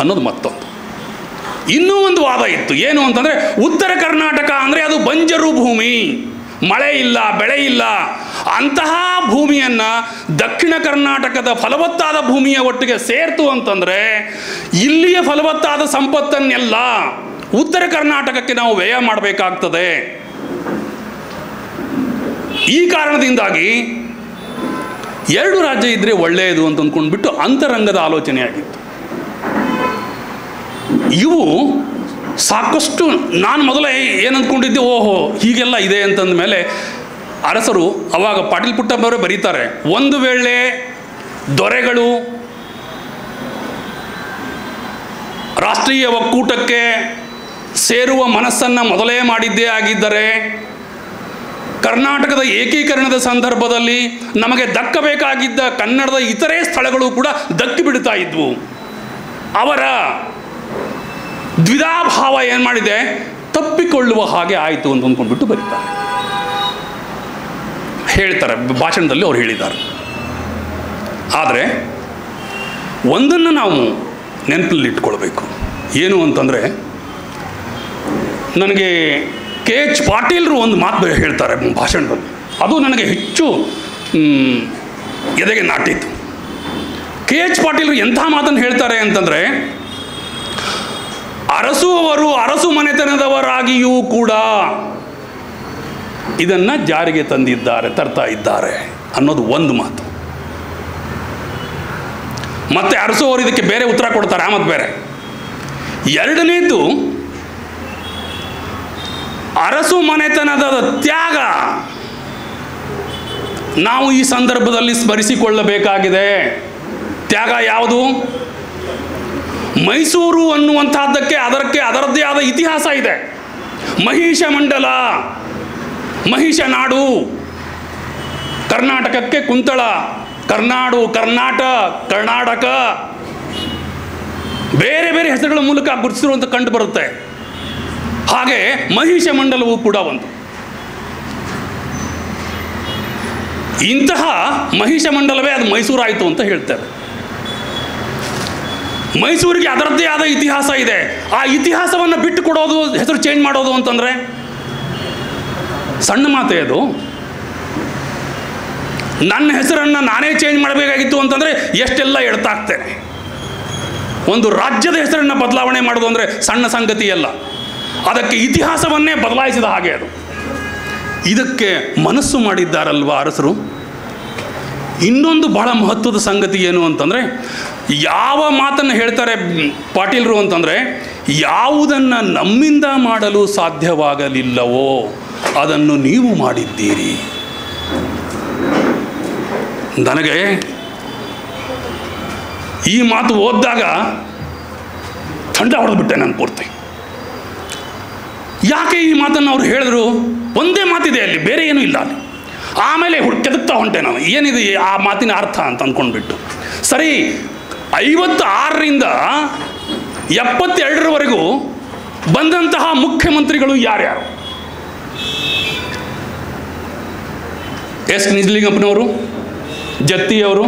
ಅನ್ನೋದು ಮತ್ತೊಂದು. ಇನ್ನೂ ಒಂದು ವಾದ ಇತ್ತು, ಏನು ಅಂತಂದರೆ ಉತ್ತರ ಕರ್ನಾಟಕ ಅಂದರೆ ಅದು ಬಂಜರು ಭೂಮಿ, ಮಳೆ ಇಲ್ಲ, ಬೆಳೆ ಇಲ್ಲ, ಅಂತಹ ಭೂಮಿಯನ್ನು ದಕ್ಷಿಣ ಕರ್ನಾಟಕದ ಫಲವತ್ತಾದ ಭೂಮಿಯ ಒಟ್ಟಿಗೆ ಸೇರ್ತು ಅಂತಂದರೆ ಇಲ್ಲಿಯ ಫಲವತ್ತಾದ ಸಂಪತ್ತನ್ನೆಲ್ಲ ಉತ್ತರ ಕರ್ನಾಟಕಕ್ಕೆ ನಾವು ವ್ಯಯ ಮಾಡಬೇಕಾಗ್ತದೆ. ಈ ಕಾರಣದಿಂದಾಗಿ ಎರಡು ರಾಜ್ಯ ಇದ್ದರೆ ಒಳ್ಳೆಯದು ಅಂತ ಅಂದ್ಕೊಂಡ್ಬಿಟ್ಟು ಅಂತರಂಗದ ಆಲೋಚನೆ ಆಗಿತ್ತು. ಇವು ಸಾಕಷ್ಟು ನಾನು ಮೊದಲೇ ಏನು ಅಂದ್ಕೊಂಡಿದ್ದೆ, ಓಹೋ ಹೀಗೆಲ್ಲ ಇದೆ ಅಂತಂದ ಮೇಲೆ ಅರಸರು ಅವಾಗ ಪಾಟೀಲ್ ಪುಟ್ಟಪ್ಪನವರೇ ಬರೀತಾರೆ, ಒಂದು ವೇಳೆ ದೊರೆಗಳು ರಾಷ್ಟ್ರೀಯ ಒಕ್ಕೂಟಕ್ಕೆ ಸೇರುವ ಮನಸ್ಸನ್ನು ಮೊದಲೇ ಮಾಡಿದ್ದೇ ಆಗಿದ್ದರೆ ಕರ್ನಾಟಕದ ಏಕೀಕರಣದ ಸಂದರ್ಭದಲ್ಲಿ ನಮಗೆ ದಕ್ಕಬೇಕಾಗಿದ್ದ ಕನ್ನಡದ ಇತರೆ ಸ್ಥಳಗಳು ಕೂಡ ದಕ್ಕಿ ಬಿಡ್ತಾ ಇದ್ವು. ಅವರ ದ್ವಿಧಾಭಾವ ಏನು ಮಾಡಿದೆ, ತಪ್ಪಿಕೊಳ್ಳುವ ಹಾಗೆ ಆಯಿತು ಅಂತ ಅಂದ್ಕೊಂಡ್ಬಿಟ್ಟು ಬರೀತಾರೆ, ಹೇಳ್ತಾರೆ, ಭಾಷಣದಲ್ಲಿ ಅವ್ರು ಹೇಳಿದ್ದಾರೆ. ಆದರೆ ಒಂದನ್ನು ನಾವು ನೆನಪಲ್ಲಿ ಇಟ್ಕೊಳ್ಬೇಕು, ಏನು ಅಂತಂದರೆ ನನಗೆ ಕೆ ಎಚ್ ಪಾಟೀಲರು ಒಂದು ಮಾತು ಹೇಳ್ತಾರೆ ಭಾಷಣದಲ್ಲಿ, ಅದು ನನಗೆ ಹೆಚ್ಚು ಎದೆಗೆ ನಾಟಿತ್ತು. ಕೆ ಎಚ್ ಪಾಟೀಲರು ಎಂಥ ಮಾತನ್ನು ಹೇಳ್ತಾರೆ ಅಂತಂದರೆ, ಅರಸುವವರು ಅರಸು ಮನೆತನದವರಾಗಿಯೂ ಕೂಡ ಇದನ್ನು ಜಾರಿಗೆ ತರ್ತಾ ಇದ್ದಾರೆ ಅನ್ನೋದು ಒಂದು ಮಾತು. ಮತ್ತೆ ಅರಸುವವರು ಇದಕ್ಕೆ ಬೇರೆ ಉತ್ತರ ಕೊಡ್ತಾರೆ, ಮತ್ತು ಬೇರೆ. ಎರಡನೇದು, ಅರಸು ಮನೆತನದ ತ್ಯಾಗ ನಾವು ಈ ಸಂದರ್ಭದಲ್ಲಿ ಸ್ಮರಿಸಿಕೊಳ್ಳಬೇಕಾಗಿದೆ. ತ್ಯಾಗ ಯಾವುದು? ಮೈಸೂರು ಅನ್ನುವಂಥದ್ದಕ್ಕೆ ಅದರದ್ದೇ ಆದ ಇತಿಹಾಸ ಇದೆ. ಮಹಿಷ ಮಂಡಲ, ಮಹಿಷ ನಾಡು, ಕರ್ನಾಟಕಕ್ಕೆ ಕುಂತಳ, ಕರ್ನಾಟಕ ಬೇರೆ ಬೇರೆ ಹೆಸರುಗಳ ಮೂಲಕ ಗುರುತಿಸಿರುವಂಥ ಕಂಡು ಬರುತ್ತೆ. ಹಾಗೆ ಮಹಿಷ ಮಂಡಲವೂ ಕೂಡ ಒಂದು. ಇಂತಹ ಮಹಿಷ ಮಂಡಲವೇ ಅದು ಮೈಸೂರಾಯಿತು ಅಂತ ಹೇಳ್ತೇವೆ. ಮೈಸೂರಿಗೆ ಅದರದ್ದೇ ಆದ ಇತಿಹಾಸ ಇದೆ. ಆ ಇತಿಹಾಸವನ್ನು ಬಿಟ್ಟು ಕೊಡೋದು, ಹೆಸರು ಚೇಂಜ್ ಮಾಡೋದು ಅಂತಂದರೆ ಸಣ್ಣ ಮಾತೇ ಅದು. ನನ್ನ ಹೆಸರನ್ನು ನಾನೇ ಚೇಂಜ್ ಮಾಡಬೇಕಾಗಿತ್ತು ಅಂತಂದರೆ ಎಷ್ಟೆಲ್ಲ ಎಡ್ತಾಗ್ತೇನೆ. ಒಂದು ರಾಜ್ಯದ ಹೆಸರನ್ನು ಬದಲಾವಣೆ ಮಾಡೋದು ಅಂದರೆ ಸಣ್ಣ ಸಂಗತಿಯಲ್ಲ, ಅದಕ್ಕೆ ಇತಿಹಾಸವನ್ನೇ ಬದಲಾಯಿಸಿದ ಹಾಗೆ ಅದು. ಇದಕ್ಕೆ ಮನಸ್ಸು ಮಾಡಿದ್ದಾರಲ್ವ ಅರಸರು. ಇನ್ನೊಂದು ಬಹಳ ಮಹತ್ವದ ಸಂಗತಿ ಏನು ಅಂತಂದರೆ, ಯಾವ ಮಾತನ್ನು ಹೇಳ್ತಾರೆ ಪಾಟೀಲರು ಅಂತಂದರೆ, ಯಾವುದನ್ನು ನಮ್ಮಿಂದ ಮಾಡಲು ಸಾಧ್ಯವಾಗಲಿಲ್ಲವೋ ಅದನ್ನು ನೀವು ಮಾಡಿದ್ದೀರಿ. ನನಗೆ ಈ ಮಾತು ಓದಿದಾಗ ಥಂಡ ಹೊಡೆದ್ಬಿಟ್ಟೆ ನಾನು ಪೂರ್ತಿ. ಯಾಕೆ ಈ ಮಾತನ್ನು ಅವ್ರು ಹೇಳಿದ್ರು? ಒಂದೇ ಮಾತಿದೆ ಅಲ್ಲಿ, ಬೇರೆ ಏನೂ ಇಲ್ಲ ಅಲ್ಲಿ. ಆಮೇಲೆ ಕೆದಕ್ತಾ ಹೊಂಟೆ ನಾನು, ಏನಿದೆ ಆ ಮಾತಿನ ಅರ್ಥ ಅಂತ ಅಂದ್ಕೊಂಡ್ಬಿಟ್ಟು. ಸರಿ, 56ರಿಂದ 72ರವರೆಗೂ ಬಂದಂತಹ ಮುಖ್ಯಮಂತ್ರಿಗಳು ಯಾರ್ಯಾರು? ಎಸ್ ನಿಜಲಿಂಗಪ್ಪನವರು, ಜತ್ತಿಯವರು,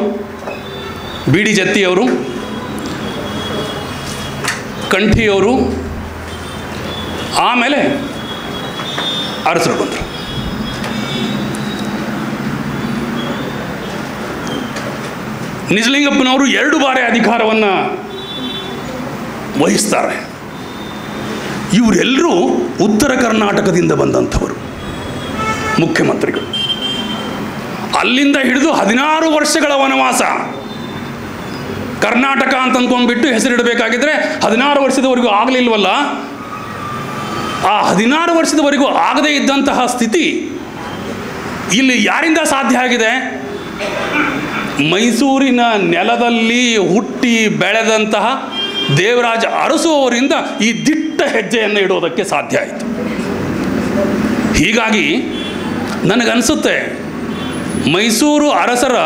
ಬಿ ಡಿ ಜತ್ತಿಯವರು, ಕಂಠಿಯವರು, ಆಮೇಲೆ ಅರಸರು ಬಂದರು. ನಿಜಲಿಂಗಪ್ಪನವರು 2 ಬಾರಿ ಅಧಿಕಾರವನ್ನು ವಹಿಸ್ತಾರೆ. ಇವರೆಲ್ಲರೂ ಉತ್ತರ ಕರ್ನಾಟಕದಿಂದ ಬಂದಂಥವರು ಮುಖ್ಯಮಂತ್ರಿಗಳು. ಅಲ್ಲಿಂದ ಹಿಡಿದು 16 ವರ್ಷಗಳ ವನವಾಸ. ಕರ್ನಾಟಕ ಅಂತ ಅಂದ್ಕೊಂಡ್ಬಿಟ್ಟು ಹೆಸರಿಡಬೇಕಾಗಿದ್ರೆ 16 ವರ್ಷದವರೆಗೂ ಆಗಲಿಲ್ವಲ್ಲ. ಆ 16 ವರ್ಷದವರೆಗೂ ಆಗದೇ ಇದ್ದಂತಹ ಸ್ಥಿತಿ ಇಲ್ಲಿ ಯಾರಿಂದ ಸಾಧ್ಯ ಆಗಿದೆ? ಮೈಸೂರಿನ ನೆಲದಲ್ಲಿ ಹುಟ್ಟಿ ಬೆಳೆದಂತಹ ದೇವರಾಜ ಅರಸು ಅವರಿಂದ ಈ ದಿಟ್ಟ ಹೆಜ್ಜೆಯನ್ನು ಇಡೋದಕ್ಕೆ ಸಾಧ್ಯ ಆಯಿತು. ಹೀಗಾಗಿ ನನಗನ್ಸುತ್ತೆ ಮೈಸೂರು ಅರಸರ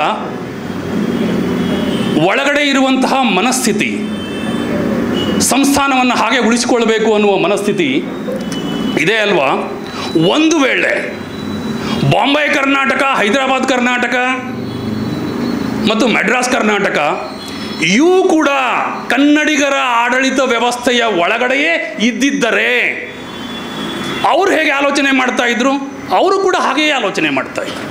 ಒಳಗಡೆ ಇರುವಂತಹ ಮನಸ್ಥಿತಿ, ಸಂಸ್ಥಾನವನ್ನು ಹಾಗೆ ಉಳಿಸಿಕೊಳ್ಬೇಕು ಅನ್ನುವ ಮನಸ್ಥಿತಿ ಇದೆ ಅಲ್ವಾ. ಒಂದು ವೇಳೆ ಬಾಂಬೆ ಕರ್ನಾಟಕ, ಹೈದರಾಬಾದ್ ಕರ್ನಾಟಕ ಮತ್ತು ಮಡ್ರಾಸ್ ಕರ್ನಾಟಕ ಇವು ಕೂಡ ಕನ್ನಡಿಗರ ಆಡಳಿತ ವ್ಯವಸ್ಥೆಯ ಒಳಗಡೆಯೇ ಇದ್ದಿದ್ದರೆ ಅವರು ಹೇಗೆ ಆಲೋಚನೆ ಮಾಡ್ತಾ ಇದ್ರು? ಅವರು ಕೂಡ ಹಾಗೆಯೇ ಆಲೋಚನೆ ಮಾಡ್ತಾ ಇದ್ರು.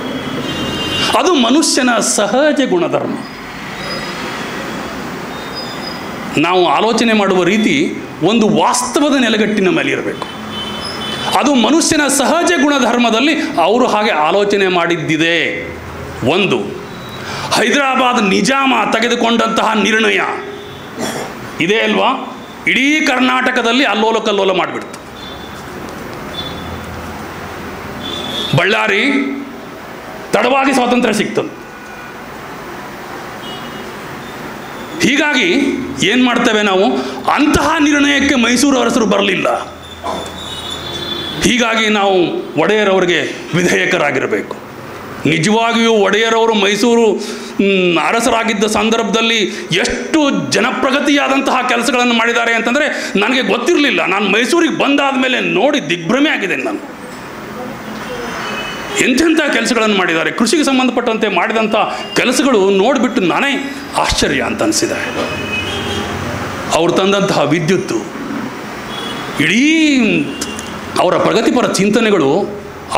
ಅದು ಮನುಷ್ಯನ ಸಹಜ ಗುಣಧರ್ಮ. ನಾವು ಆಲೋಚನೆ ಮಾಡುವ ರೀತಿ ಒಂದು ವಾಸ್ತವದ ನೆಲೆಗಟ್ಟಿನ ಮೇಲೆ ಇರಬೇಕು. ಅದು ಮನುಷ್ಯನ ಸಹಜ ಗುಣಧರ್ಮದಲ್ಲಿ ಅವರು ಹಾಗೆ ಆಲೋಚನೆ ಮಾಡಿದ್ದಿದೆ. ಒಂದು, ಹೈದರಾಬಾದ್ ನಿಜಾಮ ತೆಗೆದುಕೊಂಡಂತಹ ನಿರ್ಣಯ ಇದೆ ಅಲ್ವಾ, ಇಡೀ ಕರ್ನಾಟಕದಲ್ಲಿ ಅಲ್ಲೋಲ ಕಲ್ಲೋಲ ಮಾಡಿಬಿಡ್ತು. ಬಳ್ಳಾರಿ ತಡವಾಗಿ ಸ್ವಾತಂತ್ರ್ಯ ಸಿಗ್ತದೆ. ಹೀಗಾಗಿ ಏನು ಮಾಡ್ತೇವೆ ನಾವು? ಅಂತಹ ನಿರ್ಣಯಕ್ಕೆ ಮೈಸೂರು ಅರಸರು ಬರಲಿಲ್ಲ. ಹೀಗಾಗಿ ನಾವು ಒಡೆಯರವರಿಗೆ ವಿಧೇಯಕರಾಗಿರಬೇಕು. ನಿಜವಾಗಿಯೂ ಒಡೆಯರವರು ಮೈಸೂರು ಅರಸರಾಗಿದ್ದ ಸಂದರ್ಭದಲ್ಲಿ ಎಷ್ಟು ಜನಪ್ರಗತಿಯಾದಂತಹ ಕೆಲಸಗಳನ್ನು ಮಾಡಿದ್ದಾರೆ ಅಂತಂದರೆ ನನಗೆ ಗೊತ್ತಿರಲಿಲ್ಲ. ನಾನು ಮೈಸೂರಿಗೆ ಬಂದಾದ ಮೇಲೆ ನೋಡಿ ದಿಗ್ಭ್ರಮೆ ಆಗಿದೆ. ನಾನು ಎಂತೆಂಥ ಕೆಲಸಗಳನ್ನು ಮಾಡಿದ್ದಾರೆ, ಕೃಷಿಗೆ ಸಂಬಂಧಪಟ್ಟಂತೆ ಮಾಡಿದಂಥ ಕೆಲಸಗಳು ನೋಡಿಬಿಟ್ಟು ನಾನೇ ಆಶ್ಚರ್ಯ ಅಂತ ಅನಿಸಿದೆ. ಅವರು ತಂದಂತಹ ವಿದ್ಯುತ್ತು, ಇಡೀ ಅವರ ಪ್ರಗತಿಪರ ಚಿಂತನೆಗಳು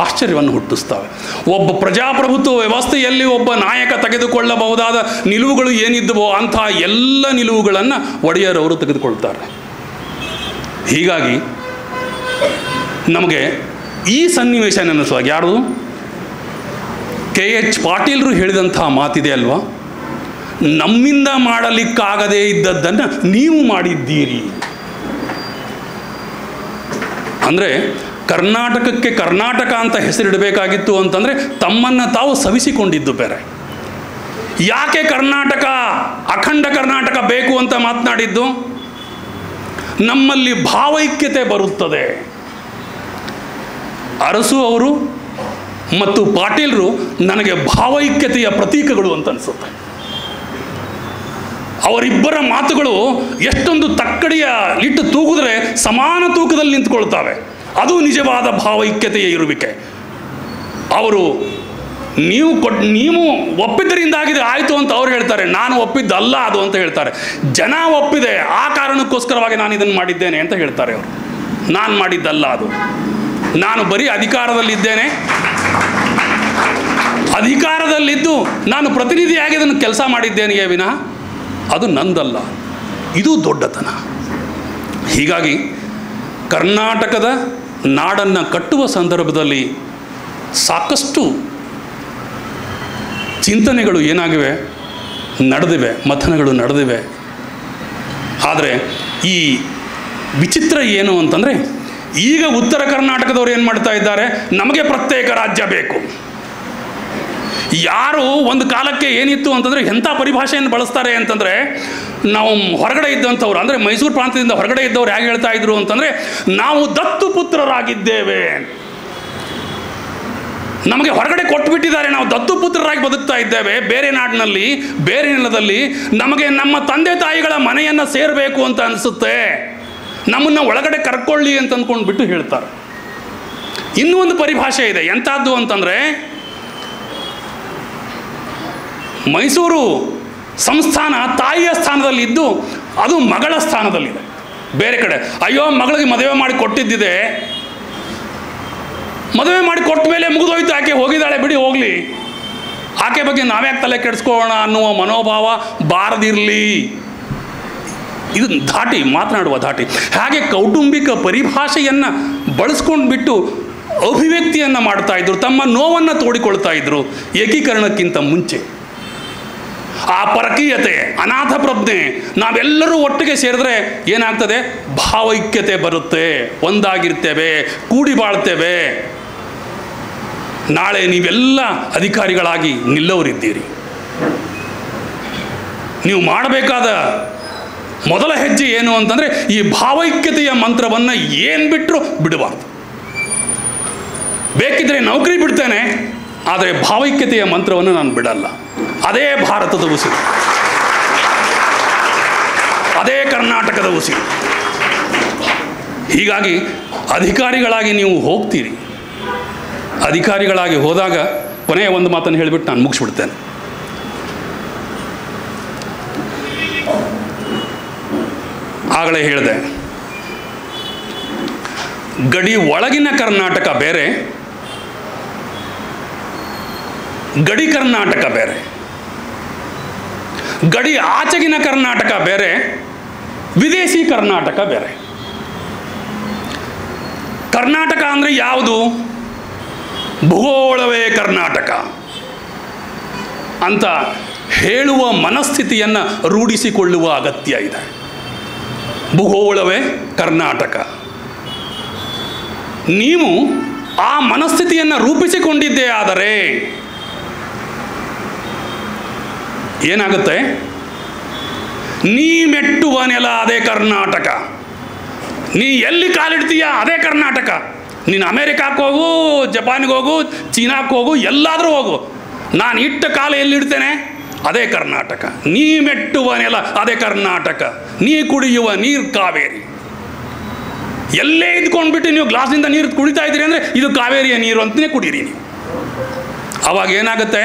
ಆಶ್ಚರ್ಯವನ್ನು ಹುಟ್ಟಿಸ್ತವೆ. ಒಬ್ಬ ಪ್ರಜಾಪ್ರಭುತ್ವ ವ್ಯವಸ್ಥೆಯಲ್ಲಿ ಒಬ್ಬ ನಾಯಕ ತೆಗೆದುಕೊಳ್ಳಬಹುದಾದ ನಿಲುವುಗಳು ಏನಿದ್ದವೋ ಅಂತಹ ಎಲ್ಲ ನಿಲುವುಗಳನ್ನು ಒಡೆಯರವರು ತೆಗೆದುಕೊಳ್ತಾರೆ. ಹೀಗಾಗಿ ನಮಗೆ ಈ ಸನ್ನಿವೇಶ ನೆನೆಸುವಾಗ ಯಾರು KH ಪಾಟೀಲರು ಹೇಳಿದಂತಹ ಮಾತಿದೆ ಅಲ್ವಾ, ನಮ್ಮಿಂದ ಮಾಡಲಿಕ್ಕಾಗದೇ ಇದ್ದದ್ದನ್ನು ನೀವು ಮಾಡಿದ್ದೀರಿ. ಅಂದರೆ ಕರ್ನಾಟಕಕ್ಕೆ ಕರ್ನಾಟಕ ಅಂತ ಹೆಸರಿಡಬೇಕಾಗಿತ್ತು ಅಂತಂದರೆ ತಮ್ಮನ್ನು ತಾವು ಸವಿಸಿಕೊಂಡಿದ್ದು ಬೇರೆ. ಯಾಕೆ ಕರ್ನಾಟಕ, ಅಖಂಡ ಕರ್ನಾಟಕ ಬೇಕು ಅಂತ ಮಾತನಾಡಿದ್ದು? ನಮ್ಮಲ್ಲಿ ಭಾವೈಕ್ಯತೆ ಬರುತ್ತದೆ. ಅರಸು ಅವರು ಮತ್ತು ಪಾಟೀಲರು ನನಗೆ ಭಾವೈಕ್ಯತೆಯ ಪ್ರತೀಕಗಳು ಅಂತ ಅನಿಸುತ್ತೆ. ಅವರಿಬ್ಬರ ಮಾತುಗಳು ಎಷ್ಟೊಂದು ತಕ್ಕಡಿಯ ಇಟ್ಟು ತೂಗಿದ್ರೆ ಸಮಾನ ತೂಕದಲ್ಲಿ ನಿಂತ್ಕೊಳ್ತವೆ. ಅದು ನಿಜವಾದ ಭಾವೈಕ್ಯತೆಯ ಇರುವಿಕೆ. ಅವರು ನೀವು ಒಪ್ಪಿದ್ದರಿಂದಾಗಿದೆ ಆಯಿತು ಅಂತ ಅವ್ರು ಹೇಳ್ತಾರೆ, ನಾನು ಒಪ್ಪಿದ್ದಲ್ಲ ಅದು ಅಂತ ಹೇಳ್ತಾರೆ. ಜನ ಒಪ್ಪಿದೆ, ಆ ಕಾರಣಕ್ಕೋಸ್ಕರವಾಗಿ ನಾನು ಇದನ್ನು ಮಾಡಿದ್ದೇನೆ ಅಂತ ಹೇಳ್ತಾರೆ ಅವರು. ನಾನು ಮಾಡಿದ್ದಲ್ಲ ಅದು, ನಾನು ಬರೀ ಅಧಿಕಾರದಲ್ಲಿದ್ದೇನೆ, ಅಧಿಕಾರದಲ್ಲಿದ್ದು ನಾನು ಪ್ರತಿನಿಧಿಯಾಗಿ ಅದನ್ನು ಕೆಲಸ ಮಾಡಿದ್ದೇನೆಯೇ ವಿನಃ ಅದು ನಂದಲ್ಲ. ಇದು ದೊಡ್ಡತನ. ಹೀಗಾಗಿ ಕರ್ನಾಟಕದ ನಾಡನ್ನು ಕಟ್ಟುವ ಸಂದರ್ಭದಲ್ಲಿ ಸಾಕಷ್ಟು ಚಿಂತನೆಗಳು ಏನಾಗಿವೆ, ನಡೆದಿವೆ, ಮಥನಗಳು ನಡೆದಿವೆ. ಆದರೆ ಈ ವಿಚಿತ್ರ ಏನು ಅಂತಂದರೆ, ಈಗ ಉತ್ತರ ಕರ್ನಾಟಕದವರು ಏನು ಮಾಡ್ತಾ ಇದ್ದಾರೆ, ನಮಗೆ ಪ್ರತ್ಯೇಕ ರಾಜ್ಯ ಬೇಕು. ಯಾರು ಒಂದು ಕಾಲಕ್ಕೆ ಏನಿತ್ತು ಅಂತಂದರೆ ಎಂಥ ಪರಿಭಾಷೆಯನ್ನು ಬಳಸ್ತಾರೆ ಅಂತಂದರೆ, ನಾವು ಹೊರಗಡೆ ಇದ್ದಂಥವ್ರು ಅಂದರೆ ಮೈಸೂರು ಪ್ರಾಂತ್ಯದಿಂದ ಹೊರಗಡೆ ಇದ್ದವ್ರು ಹೇಗೆ ಹೇಳ್ತಾ ಇದ್ರು ಅಂತಂದರೆ, ನಾವು ದತ್ತು ಪುತ್ರರಾಗಿದ್ದೇವೆ, ನಮಗೆ ಹೊರಗಡೆ ಕೊಟ್ಟುಬಿಟ್ಟಿದ್ದಾರೆ, ನಾವು ದತ್ತು ಪುತ್ರರಾಗಿ ಬದುಕ್ತಾ ಇದ್ದೇವೆ ಬೇರೆ ನಾಡಿನಲ್ಲಿ, ಬೇರೆ ನೆಲದಲ್ಲಿ, ನಮಗೆ ನಮ್ಮ ತಂದೆ ತಾಯಿಗಳ ಮನೆಯನ್ನು ಸೇರಬೇಕು ಅಂತ ಅನಿಸುತ್ತೆ, ನಮ್ಮನ್ನು ಒಳಗಡೆ ಕರ್ಕೊಳ್ಳಿ ಅಂತ ಅಂದ್ಕೊಂಡು ಬಿಟ್ಟು ಹೇಳ್ತಾರೆ. ಇನ್ನೂ ಒಂದು ಪರಿಭಾಷೆ ಇದೆ, ಎಂಥದ್ದು ಅಂತಂದರೆ, ಮೈಸೂರು ಸಂಸ್ಥಾನ ತಾಯಿಯ ಸ್ಥಾನದಲ್ಲಿದ್ದು ಅದು ಮಗಳ ಸ್ಥಾನದಲ್ಲಿದೆ. ಬೇರೆ ಕಡೆ ಅಯ್ಯೋ ಮಗಳಿಗೆ ಮದುವೆ ಮಾಡಿ ಕೊಟ್ಟಿದ್ದಿದೆ, ಮದುವೆ ಮಾಡಿ ಕೊಟ್ಟ ಮೇಲೆ ಮುಗಿದೋಯ್ತು, ಆಕೆ ಹೋಗಿದ್ದಾಳೆ ಬಿಡಿ ಹೋಗಲಿ, ಆಕೆ ಬಗ್ಗೆ ನಾವ್ಯಾಕೆ ತಲೆ ಕೆಡಿಸ್ಕೊಳ್ಳೋಣ ಅನ್ನುವ ಮನೋಭಾವ ಬಾರದಿರಲಿ. ಇದು ಧಾಟಿ, ಮಾತನಾಡುವ ಧಾಟಿ. ಹಾಗೆ ಕೌಟುಂಬಿಕ ಪರಿಭಾಷೆಯನ್ನು ಬಳಸ್ಕೊಂಡು ಬಿಟ್ಟು ಅಭಿವ್ಯಕ್ತಿಯನ್ನು ಮಾಡ್ತಾ ಇದ್ರು, ತಮ್ಮ ನೋವನ್ನು ತೋಡಿಕೊಳ್ತಾ ಇದ್ರು. ಏಕೀಕರಣಕ್ಕಿಂತ ಮುಂಚೆ ಆ ಪರಕೀಯತೆ, ಅನಾಥ ಪ್ರಜ್ಞೆ, ನಾವೆಲ್ಲರೂ ಒಟ್ಟಿಗೆ ಸೇರಿದ್ರೆ ಏನಾಗ್ತದೆ? ಭಾವೈಕ್ಯತೆ ಬರುತ್ತೆ, ಒಂದಾಗಿರ್ತೇವೆ, ಕೂಡಿ ಬಾಳ್ತೇವೆ. ನಾಳೆ ನೀವೆಲ್ಲ ಅಧಿಕಾರಿಗಳಾಗಿ ನಿಲ್ಲವರಿದ್ದೀರಿ. ನೀವು ಮಾಡಬೇಕಾದ ಮೊದಲ ಹೆಜ್ಜೆ ಏನು ಅಂತಂದರೆ, ಈ ಭಾವೈಕ್ಯತೆಯ ಮಂತ್ರವನ್ನು ಏನು ಬಿಟ್ಟರೂ ಬಿಡಬಾರ್ದು. ಬೇಕಿದ್ರೆ ನೌಕರಿ ಬಿಡ್ತೇನೆ, ಆದರೆ ಭಾವೈಕ್ಯತೆಯ ಮಂತ್ರವನ್ನು ನಾನು ಬಿಡಲ್ಲ. ಅದೇ ಭಾರತದ ಉಸಿರು, ಅದೇ ಕರ್ನಾಟಕದ ಉಸಿರು. ಹೀಗಾಗಿ ಅಧಿಕಾರಿಗಳಾಗಿ ನೀವು ಹೋಗ್ತೀರಿ. ಅಧಿಕಾರಿಗಳಾಗಿ ಹೋದಾಗ ಕೊನೆಯ ಒಂದು ಮಾತನ್ನು ಹೇಳಿಬಿಟ್ಟು ನಾನು ಮುಗಿಸ್ಬಿಡ್ತೇನೆ. ಆಗಲೇ ಹೇಳಿದೆ, ಗಡಿ ಒಳಗಿನ ಕರ್ನಾಟಕ ಬೇರೆ, ಗಡಿ ಕರ್ನಾಟಕ ಬೇರೆ. ಗಡಿ ಆಚೆಗಿನ ಕರ್ನಾಟಕ ಬೇರೆ, ವಿದೇಶಿ ಕರ್ನಾಟಕ ಬೇರೆ. ಕರ್ನಾಟಕ ಅಂದರೆ ಯಾವುದು? ಭೂಗೋಳವೇ ಕರ್ನಾಟಕ ಅಂತ ಹೇಳುವ ಮನಸ್ಥಿತಿಯನ್ನು ರೂಢಿಸಿಕೊಳ್ಳುವ ಅಗತ್ಯ ಇದೆ. ಭೂಗೋಳವೇ ಕರ್ನಾಟಕ. ನೀವು ಆ ಮನಸ್ಥಿತಿಯನ್ನು ರೂಪಿಸಿಕೊಂಡಿದ್ದೇ ಆದರೆ ಏನಾಗುತ್ತೆ? ನೀ ಮೆಟ್ಟುವ ನೆಲ ಅದೇ ಕರ್ನಾಟಕ. ನೀ ಎಲ್ಲಿ ಕಾಲಿಡ್ತೀಯ ಅದೇ ಕರ್ನಾಟಕ. ನೀನು ಅಮೇರಿಕಕ್ಕೆ ಹೋಗು, ಜಪಾನ್ಗೆ ಹೋಗು, ಚೀನಾಕ್ಕೆ ಹೋಗು, ಎಲ್ಲಾದರೂ ಹೋಗು, ನಾನು ಇಟ್ಟ ಕಾಲ ಎಲ್ಲಿಡ್ತೇನೆ ಅದೇ ಕರ್ನಾಟಕ. ನೀ ಮೆಟ್ಟುವ ನೆಲ ಅದೇ ಕರ್ನಾಟಕ. ನೀ ಕುಡಿಯುವ ನೀರು ಕಾವೇರಿ. ಎಲ್ಲೇ ಇದ್ಕೊಂಡ್ಬಿಟ್ಟು ನೀವು ಗ್ಲಾಸ್ನಿಂದ ನೀರು ಕುಡಿತಾ ಇದ್ದೀರಿ ಅಂದರೆ ಇದು ಕಾವೇರಿಯ ನೀರು ಅಂತಲೇ ಕುಡೀರಿ ನೀವು. ಅವಾಗ ಏನಾಗುತ್ತೆ?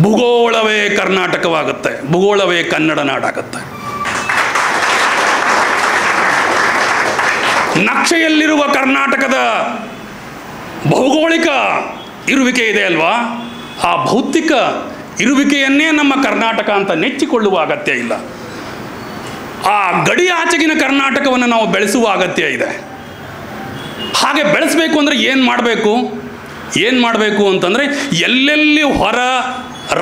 ಭೂಗೋಳವೇ ಕರ್ನಾಟಕವಾಗುತ್ತೆ, ಭೂಗೋಳವೇ ಕನ್ನಡ ನಾಡಾಗುತ್ತೆ. ನಕ್ಷೆಯಲ್ಲಿರುವ ಕರ್ನಾಟಕದ ಭೌಗೋಳಿಕ ಇರುವಿಕೆ ಇದೆ ಅಲ್ವಾ, ಆ ಭೌತಿಕ ಇರುವಿಕೆಯನ್ನೇ ನಮ್ಮ ಕರ್ನಾಟಕ ಅಂತ ನೆಚ್ಚಿಕೊಳ್ಳುವ ಅಗತ್ಯ ಇಲ್ಲ. ಆ ಗಡಿ ಆಚೆಗಿನ ಕರ್ನಾಟಕವನ್ನು ನಾವು ಬೆಳೆಸುವ ಅಗತ್ಯ ಇದೆ. ಹಾಗೆ ಬೆಳೆಸಬೇಕು ಅಂದರೆ ಏನು ಮಾಡಬೇಕು ಅಂತಂದರೆ, ಎಲ್ಲೆಲ್ಲಿ ಹೊರ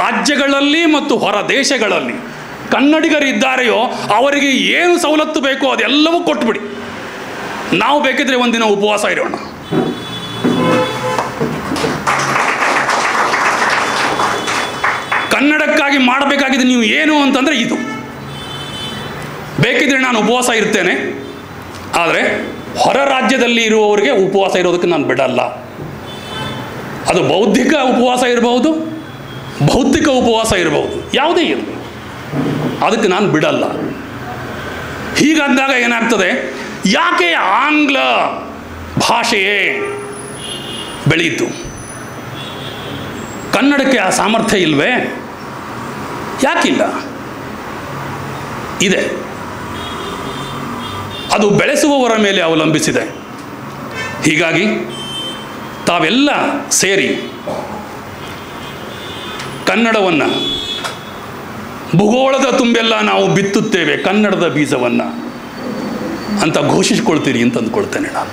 ರಾಜ್ಯಗಳಲ್ಲಿ ಮತ್ತು ಹೊರ ದೇಶಗಳಲ್ಲಿ ಕನ್ನಡಿಗರಿದ್ದಾರೆಯೋ ಅವರಿಗೆ ಏನು ಸವಲತ್ತು ಬೇಕೋ ಅದೆಲ್ಲವೂ ಕೊಟ್ಬಿಡಿ. ನಾವು ಬೇಕಿದ್ರೆ ಒಂದಿನ ಉಪವಾಸ ಇರೋಣ. ಕನ್ನಡಕ್ಕಾಗಿ ಮಾಡಬೇಕಾಗಿದೆ ನೀವು ಏನು ಅಂತಂದರೆ ಇದು. ಬೇಕಿದ್ರೆ ನಾನು ಉಪವಾಸ ಇರ್ತೇನೆ, ಆದರೆ ಹೊರ ರಾಜ್ಯದಲ್ಲಿ ಇರುವವರಿಗೆ ಉಪವಾಸ ಇರೋದಕ್ಕೆ ನಾನು ಬಿಡಲ್ಲ. ಅದು ಬೌದ್ಧಿಕ ಉಪವಾಸ ಇರಬಹುದು, ಭೌತಿಕ ಉಪವಾಸ ಇರಬಹುದು, ಯಾವುದೇ ಇರಲಿ, ಅದಕ್ಕೆ ನಾನು ಬಿಡಲ್ಲ. ಹೀಗಂದಾಗ ಏನಾಗ್ತದೆ? ಯಾಕೆ ಆಂಗ್ಲ ಭಾಷೆಯೇ ಬೆಳೀತು? ಕನ್ನಡಕ್ಕೆ ಆ ಸಾಮರ್ಥ್ಯ ಇಲ್ವೇ? ಯಾಕಿಲ್ಲ? ಇದೆ. ಅದು ಬೆಳೆಸುವವರ ಮೇಲೆ ಅವಲಂಬಿಸಿದೆ. ಹೀಗಾಗಿ ತಾವೆಲ್ಲ ಸೇರಿ ಕನ್ನಡವನ್ನು ಭೂಗೋಳದ ತುಂಬೆಲ್ಲ ನಾವು ಬಿತ್ತುತ್ತೇವೆ ಕನ್ನಡದ ಬೀಜವನ್ನು ಅಂತ ಘೋಷಿಸಿಕೊಳ್ತೀರಿ ಅಂತ ಅಂದ್ಕೊಳ್ತೇನೆ ನಾನು.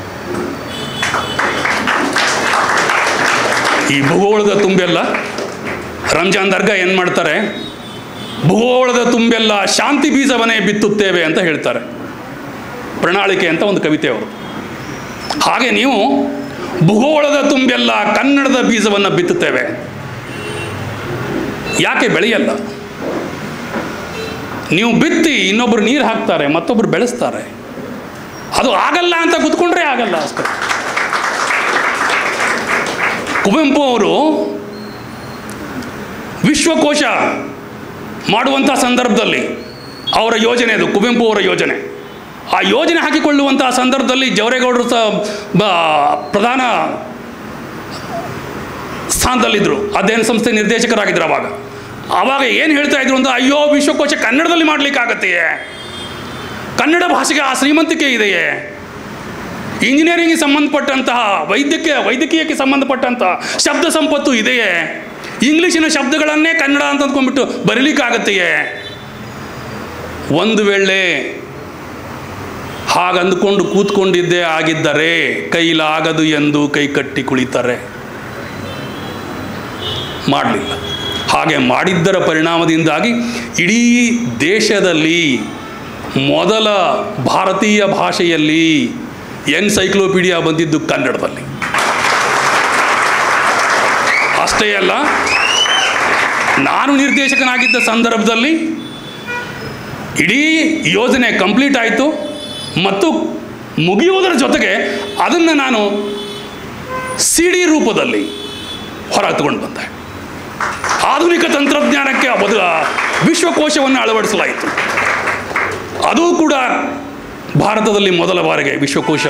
ಈ ಭೂಗೋಳದ ತುಂಬೆಲ್ಲ ರಂಜಾನ್ ದರ್ಗಾ ಏನು ಮಾಡ್ತಾರೆ? ಭೂಗೋಳದ ತುಂಬೆಲ್ಲ ಶಾಂತಿ ಬೀಜವನ್ನೇ ಬಿತ್ತುತ್ತೇವೆ ಅಂತ ಹೇಳ್ತಾರೆ. ಪ್ರಣಾಳಿಕೆ ಅಂತ ಒಂದು ಕವಿತೆ ಅವರು. ಹಾಗೆ ನೀವು ಭೂಗೋಳದ ತುಂಬೆಲ್ಲ ಕನ್ನಡದ ಬೀಜವನ್ನು ಬಿತ್ತುತ್ತೇವೆ. ಯಾಕೆ ಬೆಳೆಯಲ್ಲ? ನೀವು ಬಿತ್ತಿ ಇನ್ನೊಬ್ಬರು ನೀರು ಹಾಕ್ತಾರೆ, ಮತ್ತೊಬ್ಬರು ಬೆಳೆಸ್ತಾರೆ. ಅದು ಆಗಲ್ಲ ಅಂತ ಕೂತ್ಕೊಂಡ್ರೆ ಆಗಲ್ಲ ಅಷ್ಟೇ. ಕುವೆಂಪು ಅವರು ವಿಶ್ವಕೋಶ ಮಾಡುವಂಥ ಸಂದರ್ಭದಲ್ಲಿ ಅವರ ಯೋಜನೆ, ಅದು ಕುವೆಂಪು ಅವರ ಯೋಜನೆ, ಆ ಯೋಜನೆ ಹಾಕಿಕೊಳ್ಳುವಂಥ ಸಂದರ್ಭದಲ್ಲಿ ಜವರೇಗೌಡರು ಪ್ರಧಾನ ಸ್ಥಾನದಲ್ಲಿದ್ದರು, ಅಧ್ಯಯನ ಸಂಸ್ಥೆ ನಿರ್ದೇಶಕರಾಗಿದ್ದರು. ಆವಾಗ ಏನು ಹೇಳ್ತಾ ಇದ್ರು ಅಂತ, ಅಯ್ಯೋ ವಿಶ್ವಕೋಶ ಕನ್ನಡದಲ್ಲಿ ಮಾಡಲಿಕ್ಕಾಗತ್ತೆಯೇ? ಕನ್ನಡ ಭಾಷೆಗೆ ಆ ಶ್ರೀಮಂತಿಕೆ ಇದೆಯೇ? ಇಂಜಿನಿಯರಿಂಗ್ಗೆ ಸಂಬಂಧಪಟ್ಟಂತಹ ವೈದ್ಯಕೀಯಕ್ಕೆ ಸಂಬಂಧಪಟ್ಟಂತಹ ಶಬ್ದ ಸಂಪತ್ತು ಇದೆಯೇ? ಇಂಗ್ಲೀಷಿನ ಶಬ್ದಗಳನ್ನೇ ಕನ್ನಡ ಅಂತ ಅಂದ್ಕೊಂಡ್ಬಿಟ್ಟು ಬರೀಲಿಕ್ಕಾಗತ್ತೆಯೇ? ಒಂದು ವೇಳೆ ಹಾಗಂದುಕೊಂಡು ಕೂತ್ಕೊಂಡಿದ್ದೇ ಆಗಿದ್ದರೆ ಕೈಲಾಗದು ಎಂದು ಕೈ ಕಟ್ಟಿ ಕುಳಿತಾರೆ. ಮಾಡಲಿಲ್ಲ. ಹಾಗೆ ಮಾಡಿದ್ದರ ಪರಿಣಾಮದಿಂದಾಗಿ ಇಡೀ ದೇಶದಲ್ಲಿ ಮೊದಲ ಭಾರತೀಯ ಭಾಷೆಯಲ್ಲಿ ಎನ್ಸೈಕ್ಲೋಪೀಡಿಯಾ ಬಂದಿದ್ದು ಕನ್ನಡದಲ್ಲಿ. ಅಷ್ಟೇ ಅಲ್ಲ, ನಾನು ನಿರ್ದೇಶಕನಾಗಿದ್ದ ಸಂದರ್ಭದಲ್ಲಿ ಇಡೀ ಯೋಜನೆ ಕಂಪ್ಲೀಟ್ ಆಯಿತು ಮತ್ತು ಮುಗಿಯುವುದರ ಜೊತೆಗೆ ಅದನ್ನು ನಾನು CD ರೂಪದಲ್ಲಿ ಹೊರ ತಗೊಂಡು ಬಂದೆ. ಆಧುನಿಕ ತಂತ್ರಜ್ಞಾನಕ್ಕೆ ವಿಶ್ವಕೋಶವನ್ನು ಅಳವಡಿಸಲಾಯಿತು. ಅದು ಕೂಡ ಭಾರತದಲ್ಲಿ ಮೊದಲ ಬಾರಿಗೆ ವಿಶ್ವಕೋಶ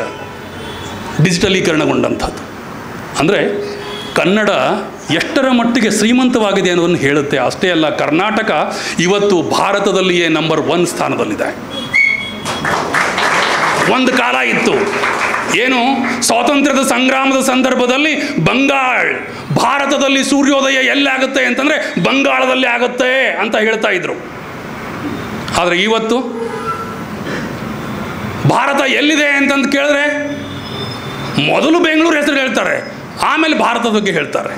ಡಿಜಿಟಲೀಕರಣಗೊಂಡಂಥದ್ದು. ಅಂದರೆ ಕನ್ನಡ ಎಷ್ಟರ ಮಟ್ಟಿಗೆ ಶ್ರೀಮಂತವಾಗಿದೆ ಅನ್ನೋದನ್ನು ಹೇಳುತ್ತೆ. ಅಷ್ಟೇ ಅಲ್ಲ, ಕರ್ನಾಟಕ ಇವತ್ತು ಭಾರತದಲ್ಲಿಯೇ ನಂಬರ್ 1 ಸ್ಥಾನದಲ್ಲಿದೆ. ಒಂದು ಕಾಲ ಇತ್ತು, ಏನು ಸ್ವಾತಂತ್ರ್ಯದ ಸಂಗ್ರಾಮದ ಸಂದರ್ಭದಲ್ಲಿ ಭಾರತದಲ್ಲಿ ಸೂರ್ಯೋದಯ ಎಲ್ಲಾಗುತ್ತೆ ಅಂತಂದರೆ ಬಂಗಾಳದಲ್ಲಿ ಆಗುತ್ತೆ ಅಂತ ಹೇಳ್ತಾ ಇದ್ರು. ಆದರೆ ಇವತ್ತು ಭಾರತ ಎಲ್ಲಿದೆ ಅಂತಂದು ಕೇಳಿದ್ರೆ ಮೊದಲು ಬೆಂಗಳೂರು ಹೆಸರು ಹೇಳ್ತಾರೆ, ಆಮೇಲೆ ಭಾರತದ ಬಗ್ಗೆ ಹೇಳ್ತಾರೆ.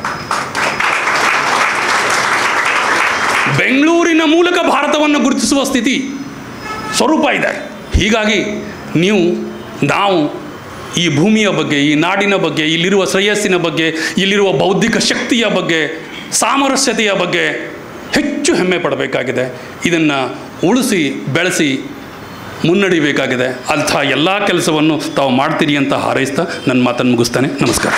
ಬೆಂಗಳೂರಿನ ಮೂಲಕ ಭಾರತವನ್ನು ಗುರುತಿಸುವ ಸ್ಥಿತಿ ಸ್ವರೂಪ ಇದೆ. ಹೀಗಾಗಿ ನಾವು ಈ ಭೂಮಿಯ ಬಗ್ಗೆ, ಈ ನಾಡಿನ ಬಗ್ಗೆ, ಇಲ್ಲಿರುವ ಶ್ರೇಯಸ್ಸಿನ ಬಗ್ಗೆ, ಇಲ್ಲಿರುವ ಬೌದ್ಧಿಕ ಶಕ್ತಿಯ ಬಗ್ಗೆ, ಸಾಮರಸ್ಯತೆಯ ಬಗ್ಗೆ ಹೆಚ್ಚು ಹೆಮ್ಮೆ ಪಡಬೇಕಾಗಿದೆ. ಇದನ್ನು ಉಳಿಸಿ ಬೆಳೆಸಿ ಮುನ್ನಡಿಬೇಕಾಗಿದೆ. ಅಂಥ ಎಲ್ಲ ಕೆಲಸವನ್ನು ತಾವು ಮಾಡ್ತೀರಿ ಅಂತ ಹಾರೈಸ್ತಾ ನನ್ನ ಮಾತನ್ನು ಮುಗಿಸ್ತೇನೆ. ನಮಸ್ಕಾರ.